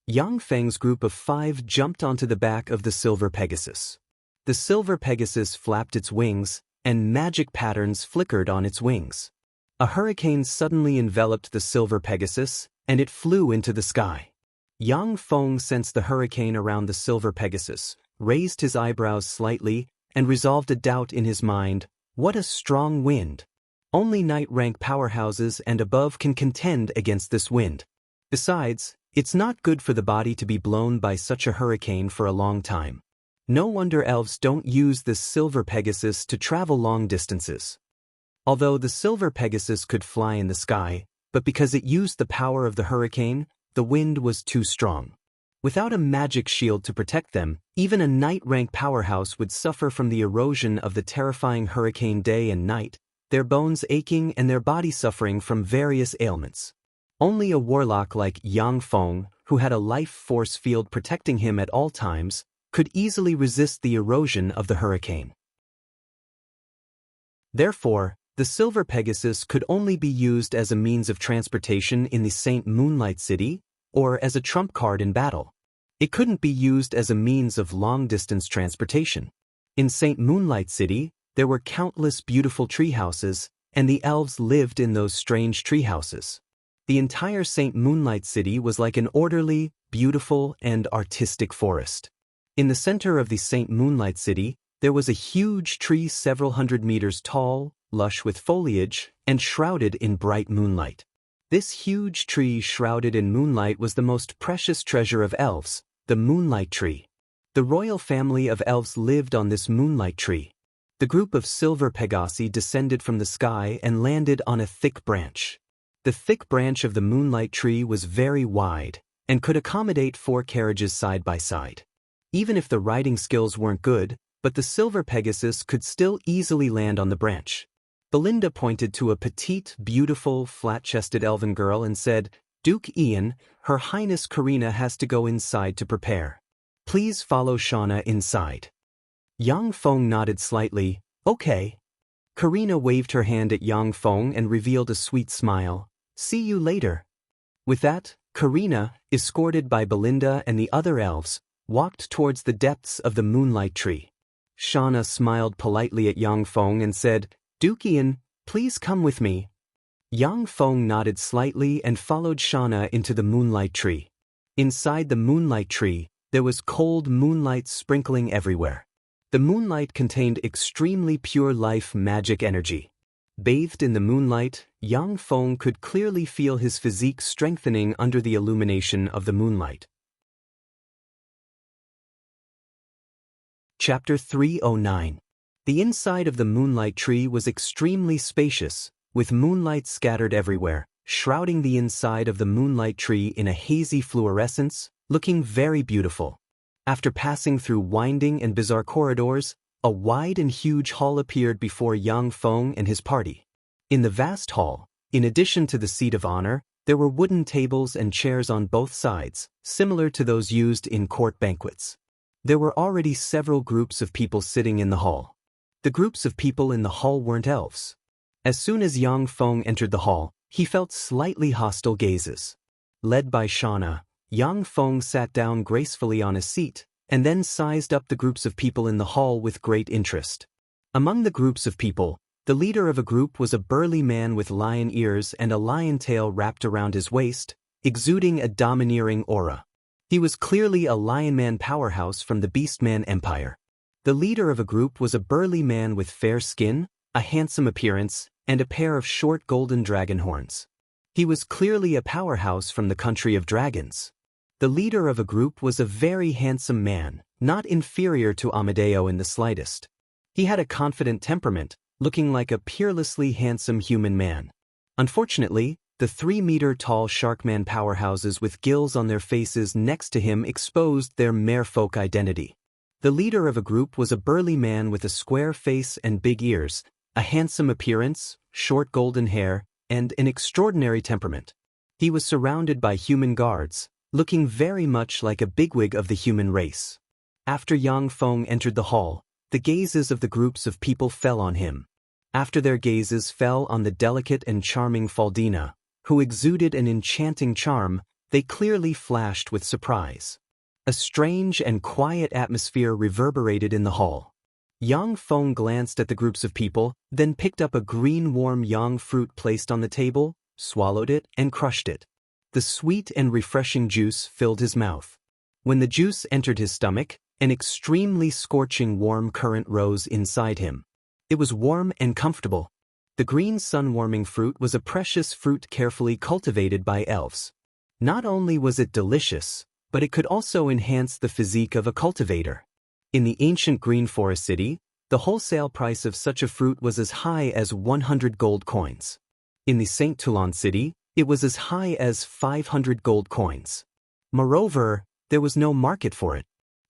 Yang Feng's group of 5 jumped onto the back of the silver Pegasus. The silver Pegasus flapped its wings, and magic patterns flickered on its wings. A hurricane suddenly enveloped the silver Pegasus, and it flew into the sky. Yang Feng sensed the hurricane around the silver Pegasus, raised his eyebrows slightly, and resolved a doubt in his mind. What a strong wind! Only knight-rank powerhouses and above can contend against this wind. Besides, it's not good for the body to be blown by such a hurricane for a long time. No wonder elves don't use this silver Pegasus to travel long distances. Although the silver Pegasus could fly in the sky, but because it used the power of the hurricane, the wind was too strong. Without a magic shield to protect them, even a knight-rank powerhouse would suffer from the erosion of the terrifying hurricane day and night, their bones aching and their body suffering from various ailments. Only a warlock like Yang Feng, who had a life force field protecting him at all times, could easily resist the erosion of the hurricane. Therefore, the silver Pegasus could only be used as a means of transportation in the Saint Moonlight City, or as a trump card in battle. It couldn't be used as a means of long-distance transportation. In Saint Moonlight City, there were countless beautiful treehouses, and the elves lived in those strange treehouses. The entire Saint Moonlight City was like an orderly, beautiful, and artistic forest. In the center of the Saint Moonlight City, there was a huge tree several hundred meters tall, lush with foliage, and shrouded in bright moonlight. This huge tree shrouded in moonlight was the most precious treasure of elves, the Moonlight Tree. The royal family of elves lived on this Moonlight Tree. The group of silver Pegasi descended from the sky and landed on a thick branch. The thick branch of the Moonlight Tree was very wide, and could accommodate 4 carriages side by side. Even if the riding skills weren't good, but the silver Pegasus could still easily land on the branch. Belinda pointed to a petite, beautiful, flat-chested elven girl and said, Duke Ian, Her Highness Karina has to go inside to prepare. Please follow Xianxia inside. Yang Feng nodded slightly, Okay. Karina waved her hand at Yang Feng and revealed a sweet smile. See you later. With that, Karina, escorted by Belinda and the other elves, walked towards the depths of the Moonlight Tree. Xianxia smiled politely at Yang Feng and said, Duke Ian, please come with me. Yang Feng nodded slightly and followed Xianxia into the Moonlight Tree. Inside the Moonlight Tree, there was cold moonlight sprinkling everywhere. The moonlight contained extremely pure life magic energy. Bathed in the moonlight, Yang Feng could clearly feel his physique strengthening under the illumination of the moonlight. Chapter 309. The inside of the Moonlight Tree was extremely spacious, with moonlight scattered everywhere, shrouding the inside of the Moonlight Tree in a hazy fluorescence, looking very beautiful. After passing through winding and bizarre corridors, a wide and huge hall appeared before Yang Feng and his party. In the vast hall, in addition to the seat of honor, there were wooden tables and chairs on both sides, similar to those used in court banquets. There were already several groups of people sitting in the hall. The groups of people in the hall weren't elves. As soon as Yang Feng entered the hall, he felt slightly hostile gazes. Led by Xianxia, Yang Feng sat down gracefully on a seat, and then sized up the groups of people in the hall with great interest. Among the groups of people, the leader of a group was a burly man with lion ears and a lion tail wrapped around his waist, exuding a domineering aura. He was clearly a Lionman powerhouse from the Beastman Empire. The leader of a group was a burly man with fair skin, a handsome appearance, and a pair of short golden dragon horns. He was clearly a powerhouse from the country of dragons. The leader of a group was a very handsome man, not inferior to Amadeo in the slightest. He had a confident temperament, looking like a peerlessly handsome human man. Unfortunately, the 3-meter-tall Sharkman powerhouses with gills on their faces next to him exposed their merfolk identity. The leader of a group was a burly man with a square face and big ears, a handsome appearance, short golden hair, and an extraordinary temperament. He was surrounded by human guards, looking very much like a bigwig of the human race. After Yang Feng entered the hall, the gazes of the groups of people fell on him. After their gazes fell on the delicate and charming Faldina, who exuded an enchanting charm, they clearly flashed with surprise. A strange and quiet atmosphere reverberated in the hall. Yang Feng glanced at the groups of people, then picked up a green warm yang fruit placed on the table, swallowed it, and crushed it. The sweet and refreshing juice filled his mouth. When the juice entered his stomach, an extremely scorching warm current rose inside him. It was warm and comfortable. The green sun-warming fruit was a precious fruit carefully cultivated by elves. Not only was it delicious, but it could also enhance the physique of a cultivator. In the ancient Green Forest City, the wholesale price of such a fruit was as high as 100 gold coins. In the St. Toulon City, it was as high as 500 gold coins. Moreover, there was no market for it.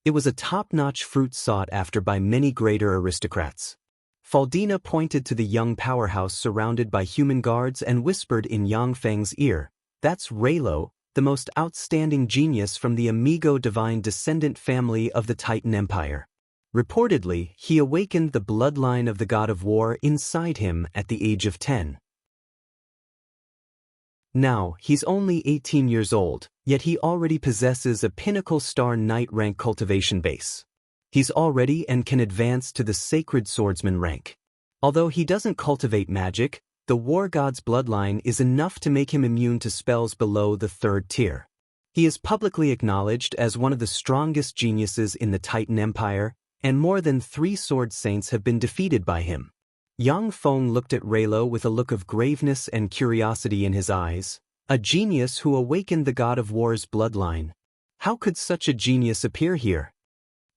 It was a top-notch fruit sought after by many greater aristocrats. Faldina pointed to the young powerhouse surrounded by human guards and whispered in Yang Feng's ear, "That's Raylo, the most outstanding genius from the Amigo divine descendant family of the Titan Empire. Reportedly, he awakened the bloodline of the god of war inside him at the age of 10. Now, he's only 18 years old, yet he already possesses a pinnacle star knight rank cultivation base. He's already and can advance to the sacred swordsman rank. Although he doesn't cultivate magic, the war god's bloodline is enough to make him immune to spells below the 3rd tier. He is publicly acknowledged as one of the strongest geniuses in the Titan Empire, and more than 3 sword saints have been defeated by him." Yang Feng looked at Raylo with a look of graveness and curiosity in his eyes. A genius who awakened the god of war's bloodline. How could such a genius appear here?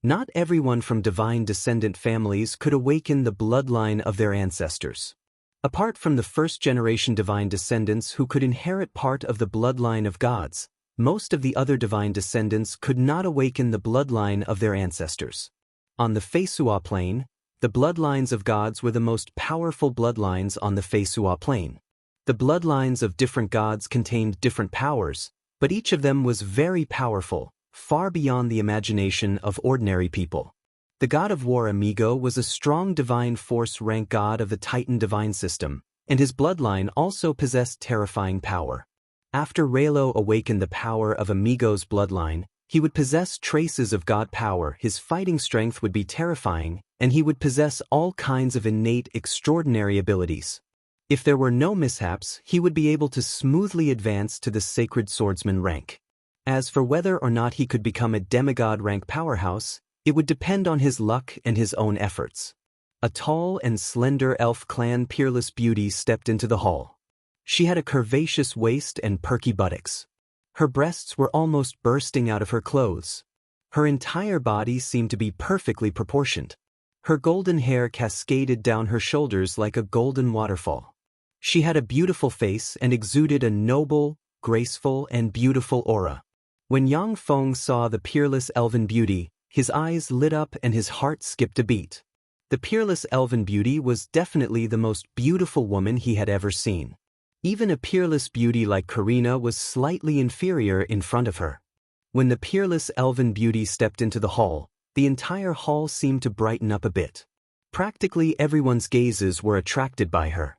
Not everyone from divine descendant families could awaken the bloodline of their ancestors. Apart from the first-generation divine descendants who could inherit part of the bloodline of gods, most of the other divine descendants could not awaken the bloodline of their ancestors. On the Feisua plane, the bloodlines of gods were the most powerful bloodlines on the Feisua plane. The bloodlines of different gods contained different powers, but each of them was very powerful, far beyond the imagination of ordinary people. The god of war Amigo was a strong divine force rank god of the Titan divine system, and his bloodline also possessed terrifying power. After Raylo awakened the power of Amigo's bloodline, he would possess traces of god power, his fighting strength would be terrifying, and he would possess all kinds of innate extraordinary abilities. If there were no mishaps, he would be able to smoothly advance to the sacred swordsman rank. As for whether or not he could become a demigod rank powerhouse, it would depend on his luck and his own efforts. A tall and slender elf clan peerless beauty stepped into the hall. She had a curvaceous waist and perky buttocks. Her breasts were almost bursting out of her clothes. Her entire body seemed to be perfectly proportioned. Her golden hair cascaded down her shoulders like a golden waterfall. She had a beautiful face and exuded a noble, graceful, and beautiful aura. When Yang Feng saw the peerless elven beauty, his eyes lit up and his heart skipped a beat. The peerless elven beauty was definitely the most beautiful woman he had ever seen. Even a peerless beauty like Karina was slightly inferior in front of her. When the peerless elven beauty stepped into the hall, the entire hall seemed to brighten up a bit. Practically everyone's gazes were attracted by her.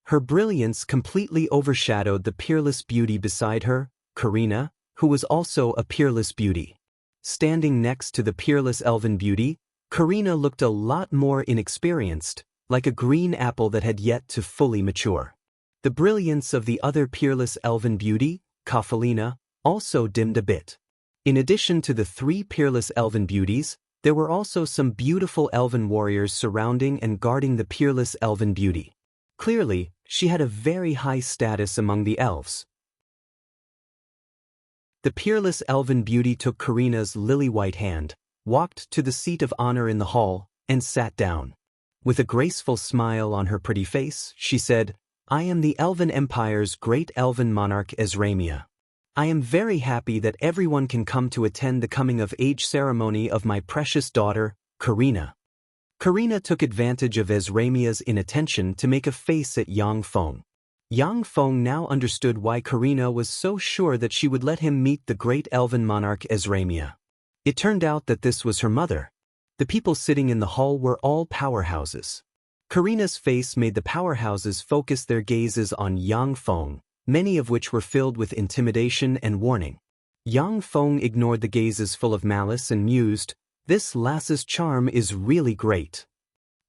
Her brilliance completely overshadowed the peerless beauty beside her, Karina, who was also a peerless beauty. Standing next to the peerless elven beauty, Karina looked a lot more inexperienced, like a green apple that had yet to fully mature. The brilliance of the other peerless elven beauty, Kafalina, also dimmed a bit. In addition to the 3 peerless elven beauties, there were also some beautiful elven warriors surrounding and guarding the peerless elven beauty. Clearly, she had a very high status among the elves. The peerless elven beauty took Karina's lily-white hand, walked to the seat of honor in the hall, and sat down. With a graceful smile on her pretty face, she said, "I am the Elven Empire's great elven monarch Ezramia. I am very happy that everyone can come to attend the coming-of-age ceremony of my precious daughter, Karina." Karina took advantage of Ezramia's inattention to make a face at Yang Feng. Yang Feng now understood why Karina was so sure that she would let him meet the great elven monarch Ezramia. It turned out that this was her mother. The people sitting in the hall were all powerhouses. Karina's face made the powerhouses focus their gazes on Yang Feng, many of which were filled with intimidation and warning. Yang Feng ignored the gazes full of malice and mused, "This lass's charm is really great."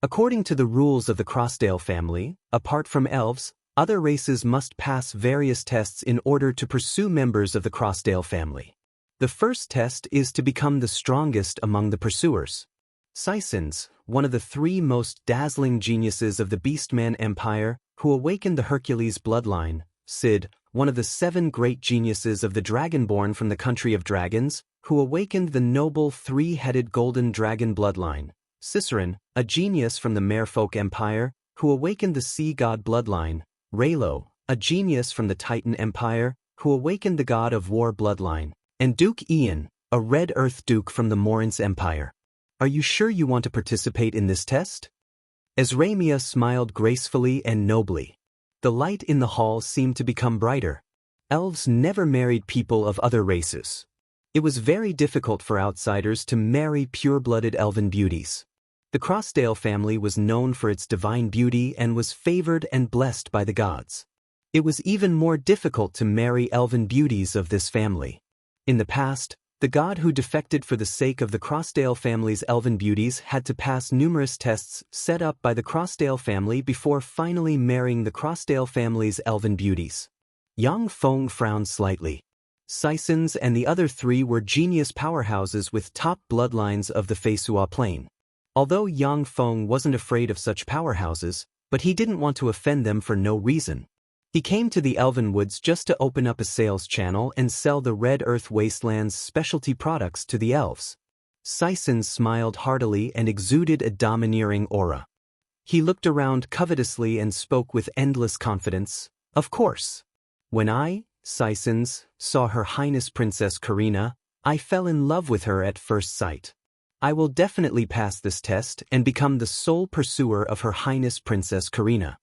According to the rules of the Crossdale family, apart from elves, other races must pass various tests in order to pursue members of the Crossdale family. The first test is to become the strongest among the pursuers. Caisins, one of the three most dazzling geniuses of the Beastman Empire, who awakened the Hercules bloodline, Sid, one of the 7 great geniuses of the Dragonborn from the country of dragons, who awakened the noble 3-headed golden dragon bloodline, Cicerin, a genius from the Merfolk Empire, who awakened the sea god bloodline, Raylo, a genius from the Titan Empire, who awakened the god of war bloodline, and Duke Ian, a red earth duke from the Morance Empire. Are you sure you want to participate in this test? Ezramia smiled gracefully and nobly. The light in the hall seemed to become brighter. Elves never married people of other races. It was very difficult for outsiders to marry pure-blooded elven beauties. The Crossdale family was known for its divine beauty and was favored and blessed by the gods. It was even more difficult to marry elven beauties of this family. In the past, the god who defected for the sake of the Crossdale family's elven beauties had to pass numerous tests set up by the Crossdale family before finally marrying the Crossdale family's elven beauties. Yang Feng frowned slightly. Caisins and the other 3 were genius powerhouses with top bloodlines of the Feisua plane. Although Yang Feng wasn't afraid of such powerhouses, but he didn't want to offend them for no reason. He came to the Elven Woods just to open up a sales channel and sell the Red Earth Wasteland's specialty products to the elves. Caisins smiled heartily and exuded a domineering aura. He looked around covetously and spoke with endless confidence. Of course. When I, Caisins, saw Her Highness Princess Karina, I fell in love with her at first sight. I will definitely pass this test and become the sole pursuer of Her Highness Princess Karina.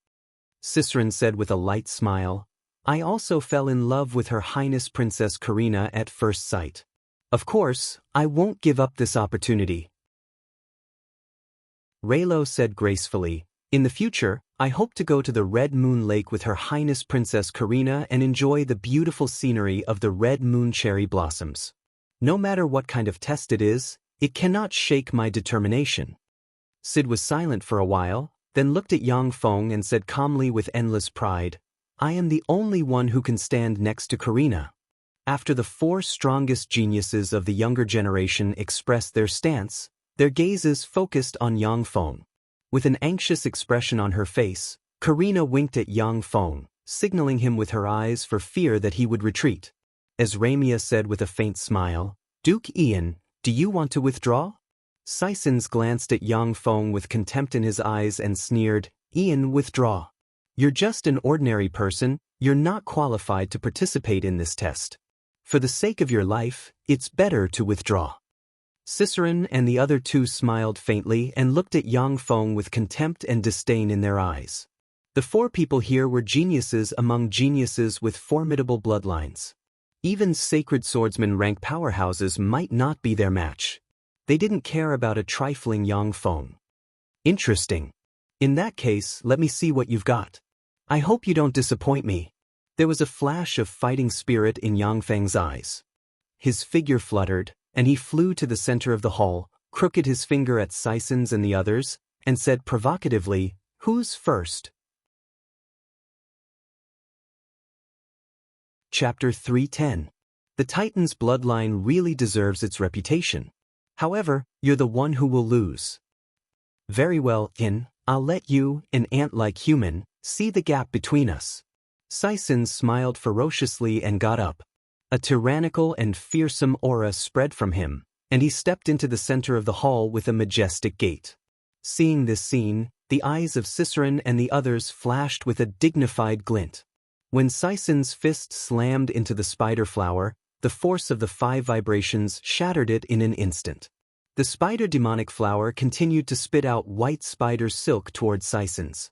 Cicerin said with a light smile, I also fell in love with Her Highness Princess Karina at first sight. Of course, I won't give up this opportunity. Raylo said gracefully, in the future, I hope to go to the Red Moon Lake with Her Highness Princess Karina and enjoy the beautiful scenery of the red moon cherry blossoms. No matter what kind of test it is, it cannot shake my determination. Sid was silent for a while, then looked at Yang Feng and said calmly with endless pride, I am the only one who can stand next to Karina. After the 4 strongest geniuses of the younger generation expressed their stance, their gazes focused on Yang Feng. With an anxious expression on her face, Karina winked at Yang Feng, signaling him with her eyes for fear that he would retreat. Ezramia said with a faint smile, Duke Ian, do you want to withdraw? Caisins glanced at Yang Feng with contempt in his eyes and sneered, Ian, withdraw. You're just an ordinary person, you're not qualified to participate in this test. For the sake of your life, it's better to withdraw. Cicerin and the other 2 smiled faintly and looked at Yang Feng with contempt and disdain in their eyes. The 4 people here were geniuses among geniuses with formidable bloodlines. Even sacred swordsman rank powerhouses might not be their match. They didn't care about a trifling Yang Feng. Interesting. In that case, let me see what you've got. I hope you don't disappoint me. There was a flash of fighting spirit in Yang Feng's eyes. His figure fluttered, and he flew to the center of the hall, crooked his finger at Caisins and the others, and said provocatively, Who's first? Chapter 310. The Titan's bloodline really deserves its reputation. However, you're the one who will lose. Very well, I'll let you, an ant-like human, see the gap between us. Caisins smiled ferociously and got up. A tyrannical and fearsome aura spread from him, and he stepped into the center of the hall with a majestic gait. Seeing this scene, the eyes of Cicerin and the others flashed with a dignified glint. When Caisins' fist slammed into the spider flower, the force of the 5 vibrations shattered it in an instant. The spider demonic flower continued to spit out white spider silk towards Caisins.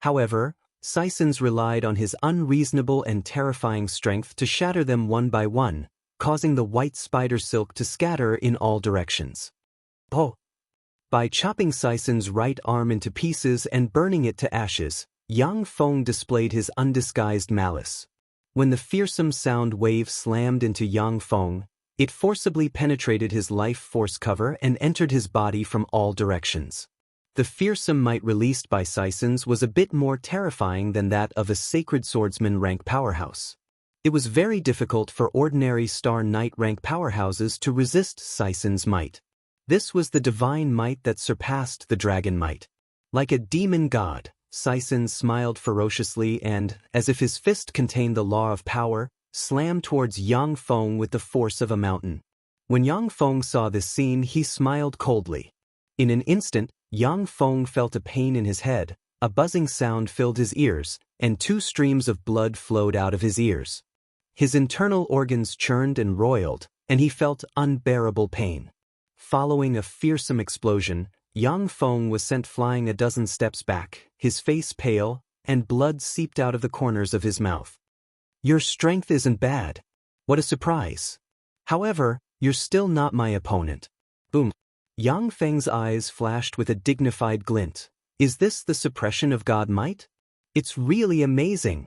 However, Caisins relied on his unreasonable and terrifying strength to shatter them one by one, causing the white spider silk to scatter in all directions. Oh! By chopping Saisen's right arm into pieces and burning it to ashes, Yang Feng displayed his undisguised malice. When the fearsome sound wave slammed into Yang Feng, it forcibly penetrated his life force cover and entered his body from all directions. The fearsome might released by Saisen's was a bit more terrifying than that of a sacred swordsman rank powerhouse. It was very difficult for ordinary Star Knight rank powerhouses to resist Saisen's might. This was the divine might that surpassed the dragon might. Like a demon god, Saisen smiled ferociously and, as if his fist contained the law of power, slammed towards Yang Feng with the force of a mountain. When Yang Feng saw this scene, he smiled coldly. In an instant, Yang Feng felt a pain in his head, a buzzing sound filled his ears, and 2 streams of blood flowed out of his ears. His internal organs churned and roiled, and he felt unbearable pain. Following a fearsome explosion, Yang Feng was sent flying a dozen steps back, his face pale, and blood seeped out of the corners of his mouth. "Your strength isn't bad. What a surprise. However, you're still not my opponent." Boom. Yang Feng's eyes flashed with a dignified glint. Is this the suppression of God might? It's really amazing.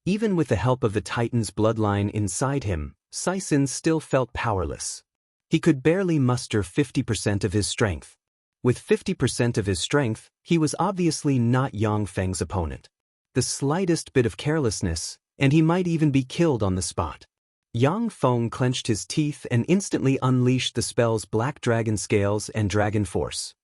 Even with the help of the Titan's bloodline inside him, Saisen still felt powerless. He could barely muster 50% of his strength. With 50% of his strength, he was obviously not Yang Feng's opponent. The slightest bit of carelessness, and he might even be killed on the spot. Yang Feng clenched his teeth and instantly unleashed the spells Black Dragon Scales and Dragon Force.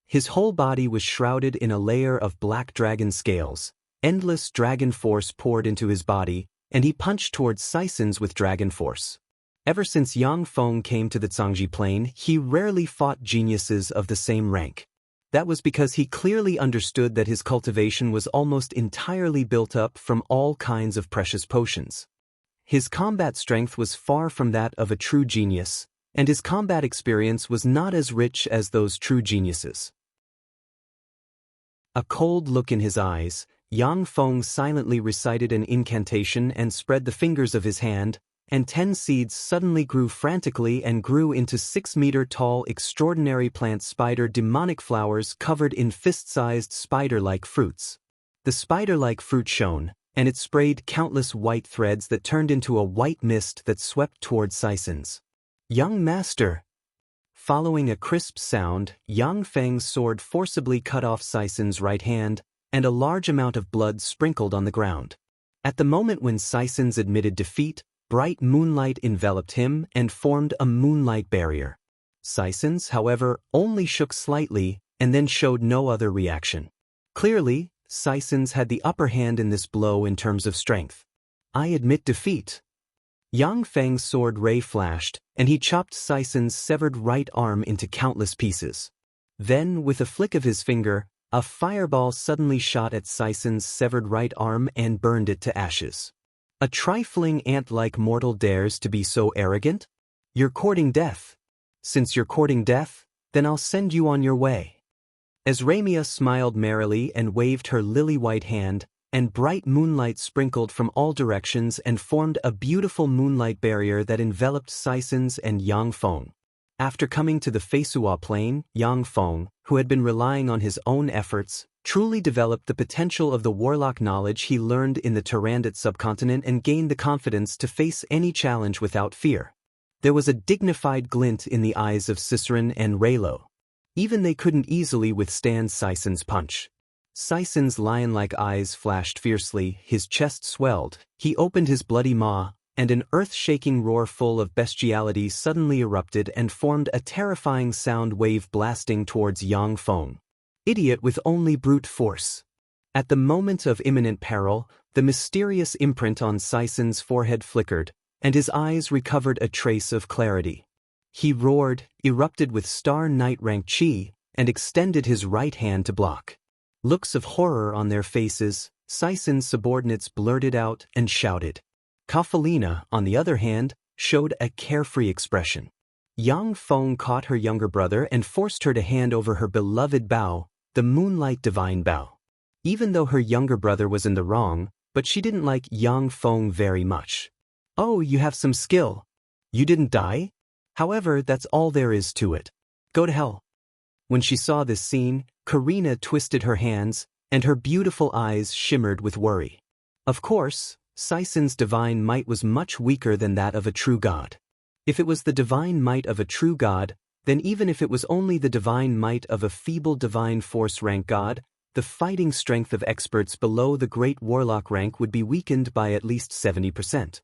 His whole body was shrouded in a layer of Black Dragon Scales. Endless Dragon Force poured into his body, and he punched towards Saisen's with Dragon Force. Ever since Yang Feng came to the Zhangji Plain, he rarely fought geniuses of the same rank. That was because he clearly understood that his cultivation was almost entirely built up from all kinds of precious potions. His combat strength was far from that of a true genius, and his combat experience was not as rich as those true geniuses. A cold look in his eyes, Yang Feng silently recited an incantation and spread the fingers of his hand, and 10 seeds suddenly grew frantically and grew into 6-meter-tall extraordinary plant spider demonic flowers covered in fist-sized spider-like fruits. The spider-like fruit shone, and it sprayed countless white threads that turned into a white mist that swept toward Saisen's. "Young master!" Following a crisp sound, Yang Feng's sword forcibly cut off Saisen's right hand, and a large amount of blood sprinkled on the ground. At the moment when Saisen's admitted defeat, bright moonlight enveloped him and formed a moonlight barrier. Saisen's, however, only shook slightly and then showed no other reaction. Clearly, Saisen's had the upper hand in this blow in terms of strength. "I admit defeat." Yang Feng's sword ray flashed, and he chopped Saisen's severed right arm into countless pieces. Then, with a flick of his finger, a fireball suddenly shot at Saisen's severed right arm and burned it to ashes. "A trifling ant-like mortal dares to be so arrogant? You're courting death. Since you're courting death, then I'll send you on your way." As Ramia smiled merrily and waved her lily-white hand, and bright moonlight sprinkled from all directions and formed a beautiful moonlight barrier that enveloped Saisen's and Yang Feng. After coming to the Feisua Plain, Yang Feng, who had been relying on his own efforts, truly developed the potential of the warlock knowledge he learned in the Tyrannid subcontinent and gained the confidence to face any challenge without fear. There was a dignified glint in the eyes of Cicerin and Raylo. Even they couldn't easily withstand Saisen's punch. Saisen's lion-like eyes flashed fiercely, his chest swelled, he opened his bloody maw, and an earth-shaking roar full of bestiality suddenly erupted and formed a terrifying sound wave blasting towards Yang Feng. Idiot with only brute force. At the moment of imminent peril, the mysterious imprint on Saisen's forehead flickered, and his eyes recovered a trace of clarity. He roared, erupted with Star Knight rank chi, and extended his right hand to block. Looks of horror on their faces, Saisen's subordinates blurted out and shouted. Kafalina, on the other hand, showed a carefree expression. Yang Feng caught her younger brother and forced her to hand over her beloved bow, the Moonlight Divine Bow. Even though her younger brother was in the wrong, but she didn't like Yang Feng very much. "Oh, you have some skill. You didn't die? However, that's all there is to it. Go to hell." When she saw this scene, Karina twisted her hands, and her beautiful eyes shimmered with worry. Of course, Sison's divine might was much weaker than that of a true god. If it was the divine might of a true god, then even if it was only the divine might of a feeble divine force rank god, the fighting strength of experts below the great warlock rank would be weakened by at least 70%.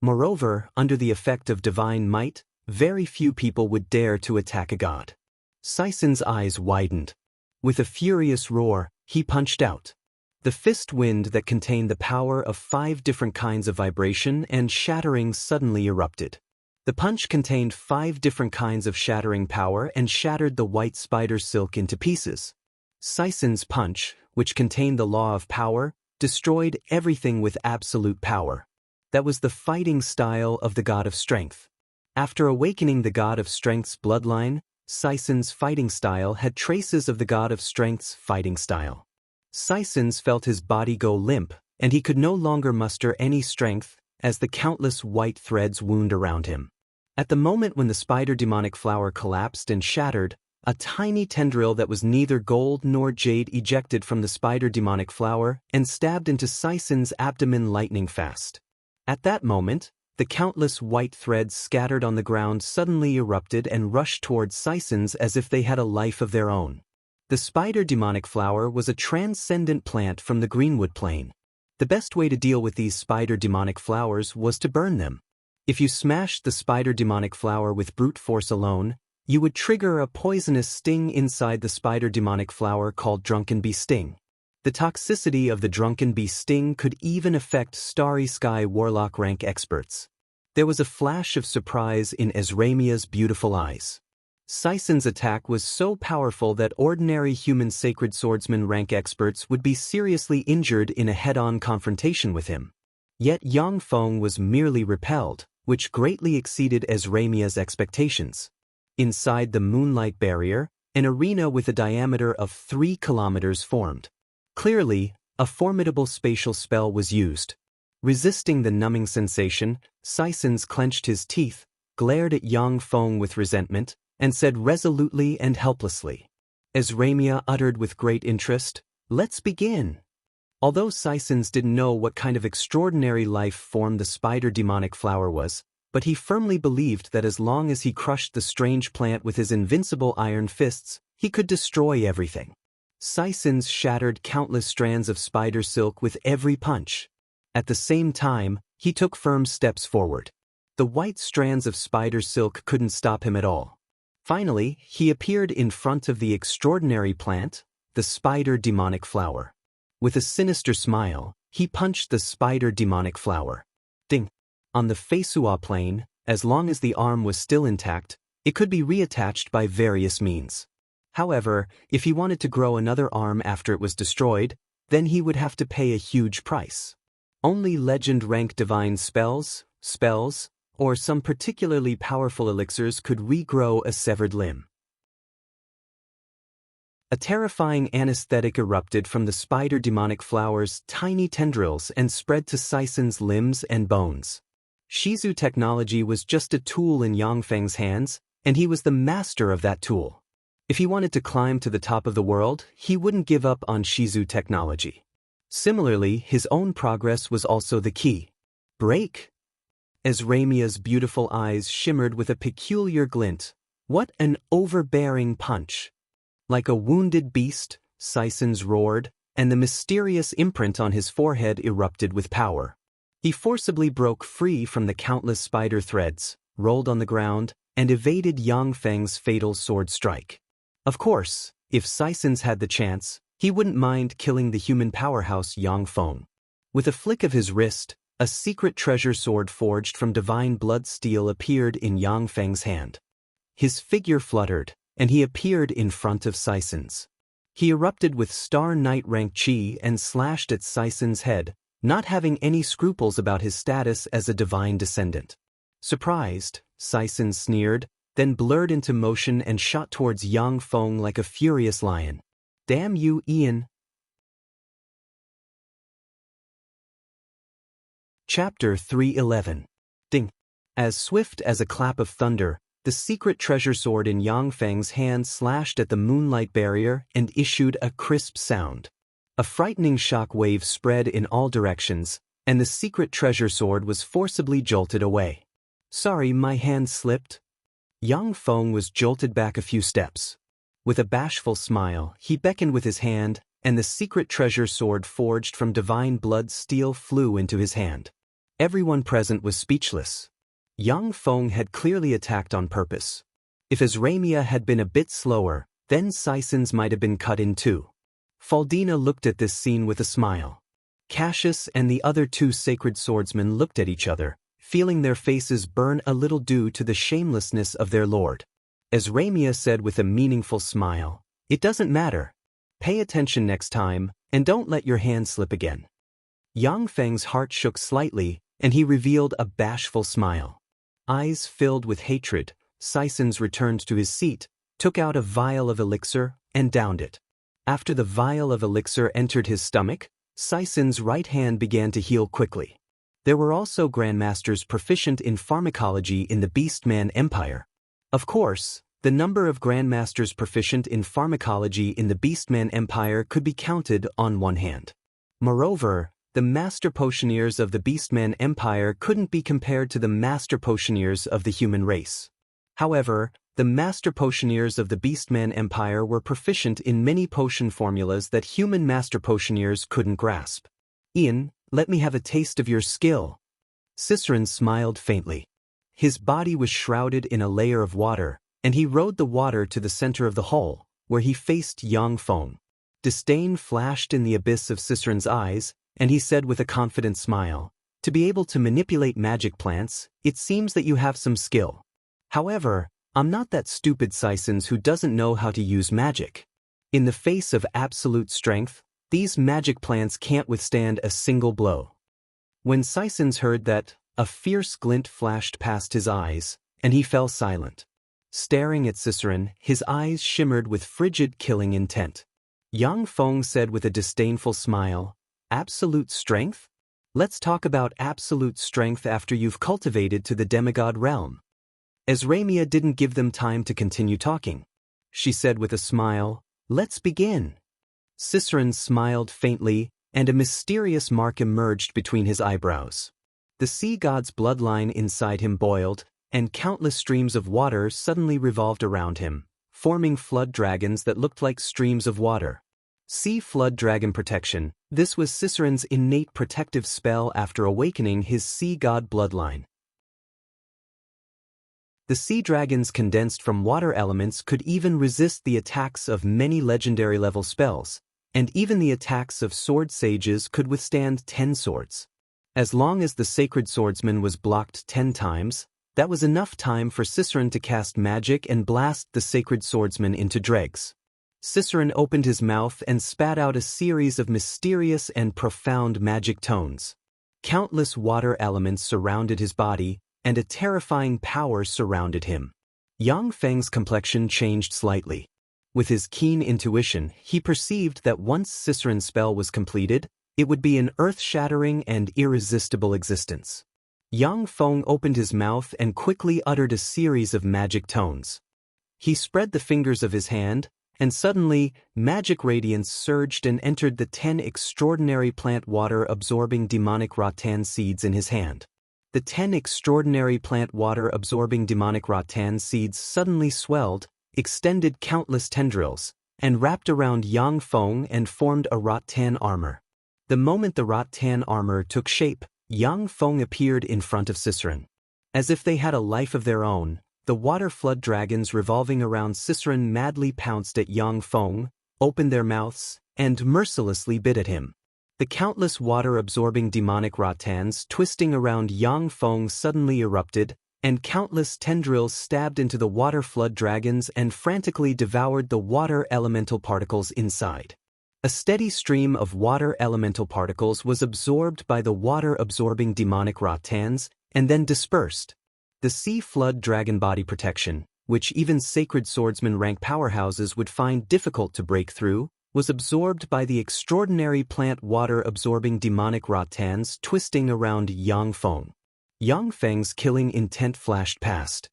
Moreover, under the effect of divine might, very few people would dare to attack a god. Sison's eyes widened. With a furious roar, he punched out. The fist wind that contained the power of 5 different kinds of vibration and shattering suddenly erupted. The punch contained 5 different kinds of shattering power and shattered the white spider silk into pieces. Sison's punch, which contained the law of power, destroyed everything with absolute power. That was the fighting style of the god of strength. After awakening the god of strength's bloodline, Sison's fighting style had traces of the god of strength's fighting style. Sison's felt his body go limp, and he could no longer muster any strength as the countless white threads wound around him. At the moment when the spider demonic flower collapsed and shattered, a tiny tendril that was neither gold nor jade ejected from the spider demonic flower and stabbed into Sison's abdomen lightning fast. At that moment, the countless white threads scattered on the ground suddenly erupted and rushed towards Sison's as if they had a life of their own. The spider demonic flower was a transcendent plant from the greenwood plane. The best way to deal with these spider demonic flowers was to burn them. If you smashed the spider demonic flower with brute force alone, you would trigger a poisonous sting inside the spider demonic flower called drunken bee sting. The toxicity of the drunken bee sting could even affect starry sky warlock rank experts. There was a flash of surprise in Ezramia's beautiful eyes. Sison's attack was so powerful that ordinary human sacred swordsman rank experts would be seriously injured in a head-on confrontation with him. Yet Yangfeng was merely repelled, which greatly exceeded Ezramia's expectations. Inside the moonlight barrier, an arena with a diameter of 3 kilometers formed. Clearly, a formidable spatial spell was used. Resisting the numbing sensation, Sison's clenched his teeth, glared at Yangfeng with resentment, and said resolutely and helplessly. Ezramia uttered with great interest, "Let's begin." Although Sison's didn't know what kind of extraordinary life form the spider demonic flower was, but he firmly believed that as long as he crushed the strange plant with his invincible iron fists, he could destroy everything. Sison's shattered countless strands of spider silk with every punch. At the same time, he took firm steps forward. The white strands of spider silk couldn't stop him at all. Finally, he appeared in front of the extraordinary plant, the spider demonic flower. With a sinister smile, he punched the spider demonic flower. Ding! On the Feisua plane, as long as the arm was still intact, it could be reattached by various means. However, if he wanted to grow another arm after it was destroyed, then he would have to pay a huge price. Only legend-rank divine spells, or some particularly powerful elixirs could regrow a severed limb. A terrifying anesthetic erupted from the spider demonic flower's tiny tendrils and spread to Sison's limbs and bones. Shizu technology was just a tool in Yangfeng's hands, and he was the master of that tool. If he wanted to climb to the top of the world, he wouldn't give up on Shizu technology. Similarly, his own progress was also the key. Break! Ezramia's beautiful eyes shimmered with a peculiar glint. What an overbearing punch! Like a wounded beast, Sison's roared, and the mysterious imprint on his forehead erupted with power. He forcibly broke free from the countless spider threads, rolled on the ground, and evaded Yangfeng's fatal sword strike. Of course, if Sison's had the chance, he wouldn't mind killing the human powerhouse Yangfeng. With a flick of his wrist, a secret treasure sword forged from divine blood steel appeared in Yangfeng's hand. His figure fluttered, and he appeared in front of Sison's. He erupted with Star Knight rank chi and slashed at Sison's head, not having any scruples about his status as a divine descendant. Surprised, Sison sneered, then blurred into motion and shot towards Yangfeng like a furious lion. "Damn you, Ian!" Chapter 311. Ding. As swift as a clap of thunder, The secret treasure sword in Yang Feng's hand slashed at the moonlight barrier and issued a crisp sound. A frightening shock wave spread in all directions, and the secret treasure sword was forcibly jolted away. "Sorry, my hand slipped." Yang Feng was jolted back a few steps. With a bashful smile, he beckoned with his hand, and the secret treasure sword forged from divine blood steel flew into his hand. Everyone present was speechless. Yang Feng had clearly attacked on purpose. If Azramia had been a bit slower, then Sison's might have been cut in two. Faldina looked at this scene with a smile. Cassius and the other two sacred swordsmen looked at each other, feeling their faces burn a little due to the shamelessness of their lord. Azramia said with a meaningful smile, "It doesn't matter. Pay attention next time, and don't let your hand slip again." Yang Feng's heart shook slightly, and he revealed a bashful smile. Eyes filled with hatred, Sisons returned to his seat, took out a vial of elixir, and downed it. After the vial of elixir entered his stomach, Sison's right hand began to heal quickly. There were also grandmasters proficient in pharmacology in the Beastman Empire. Of course, the number of grandmasters proficient in pharmacology in the Beastman Empire could be counted on one hand. Moreover, the master potioneers of the Beastman Empire couldn't be compared to the master potioneers of the human race. However, the master potioneers of the Beastman Empire were proficient in many potion formulas that human master potioneers couldn't grasp. "Ian, let me have a taste of your skill." Ciceron smiled faintly. His body was shrouded in a layer of water, and he rode the water to the center of the hole, where he faced Yang Feng. Disdain flashed in the abyss of Ciceron's eyes, and he said with a confident smile, "To be able to manipulate magic plants, it seems that you have some skill. However, I'm not that stupid Sisons who doesn't know how to use magic. In the face of absolute strength, these magic plants can't withstand a single blow." When Sisons heard that, a fierce glint flashed past his eyes, and he fell silent. Staring at Ciceron, his eyes shimmered with frigid killing intent. Yang Feng said with a disdainful smile, "Absolute strength? Let's talk about absolute strength after you've cultivated to the demigod realm." Azramia didn't give them time to continue talking. She said with a smile, "Let's begin." Ciceron smiled faintly, and a mysterious mark emerged between his eyebrows. The sea god's bloodline inside him boiled, and countless streams of water suddenly revolved around him, forming flood dragons that looked like streams of water. Sea flood dragon protection. This was Ciceron's innate protective spell after awakening his sea god bloodline. The sea dragons condensed from water elements could even resist the attacks of many legendary-level spells, and even the attacks of sword sages could withstand 10 swords. As long as the sacred swordsman was blocked 10 times, that was enough time for Ciceron to cast magic and blast the sacred swordsman into dregs. Ciceron opened his mouth and spat out a series of mysterious and profound magic tones. Countless water elements surrounded his body, and a terrifying power surrounded him. Yang Feng's complexion changed slightly. With his keen intuition, he perceived that once Ciceron's spell was completed, it would be an earth-shattering and irresistible existence. Yang Feng opened his mouth and quickly uttered a series of magic tones. He spread the fingers of his hand, and suddenly, magic radiance surged and entered the 10 extraordinary plant water-absorbing demonic rattan seeds in his hand. The 10 extraordinary plant water-absorbing demonic rattan seeds suddenly swelled, extended countless tendrils, and wrapped around Yang Feng and formed a rattan armor. The moment the rattan armor took shape, Yang Feng appeared in front of Ciceron. As if they had a life of their own, the water flood dragons revolving around Ciceron madly pounced at Yang Feng, opened their mouths, and mercilessly bit at him. The countless water-absorbing demonic rattans twisting around Yang Feng suddenly erupted, and countless tendrils stabbed into the water flood dragons and frantically devoured the water elemental particles inside. A steady stream of water elemental particles was absorbed by the water-absorbing demonic rattans, and then dispersed. The sea flood dragon body protection, which even sacred swordsman rank powerhouses would find difficult to break through, was absorbed by the extraordinary plant water-absorbing demonic rattans twisting around Yang Feng. Yang Feng's killing intent flashed past.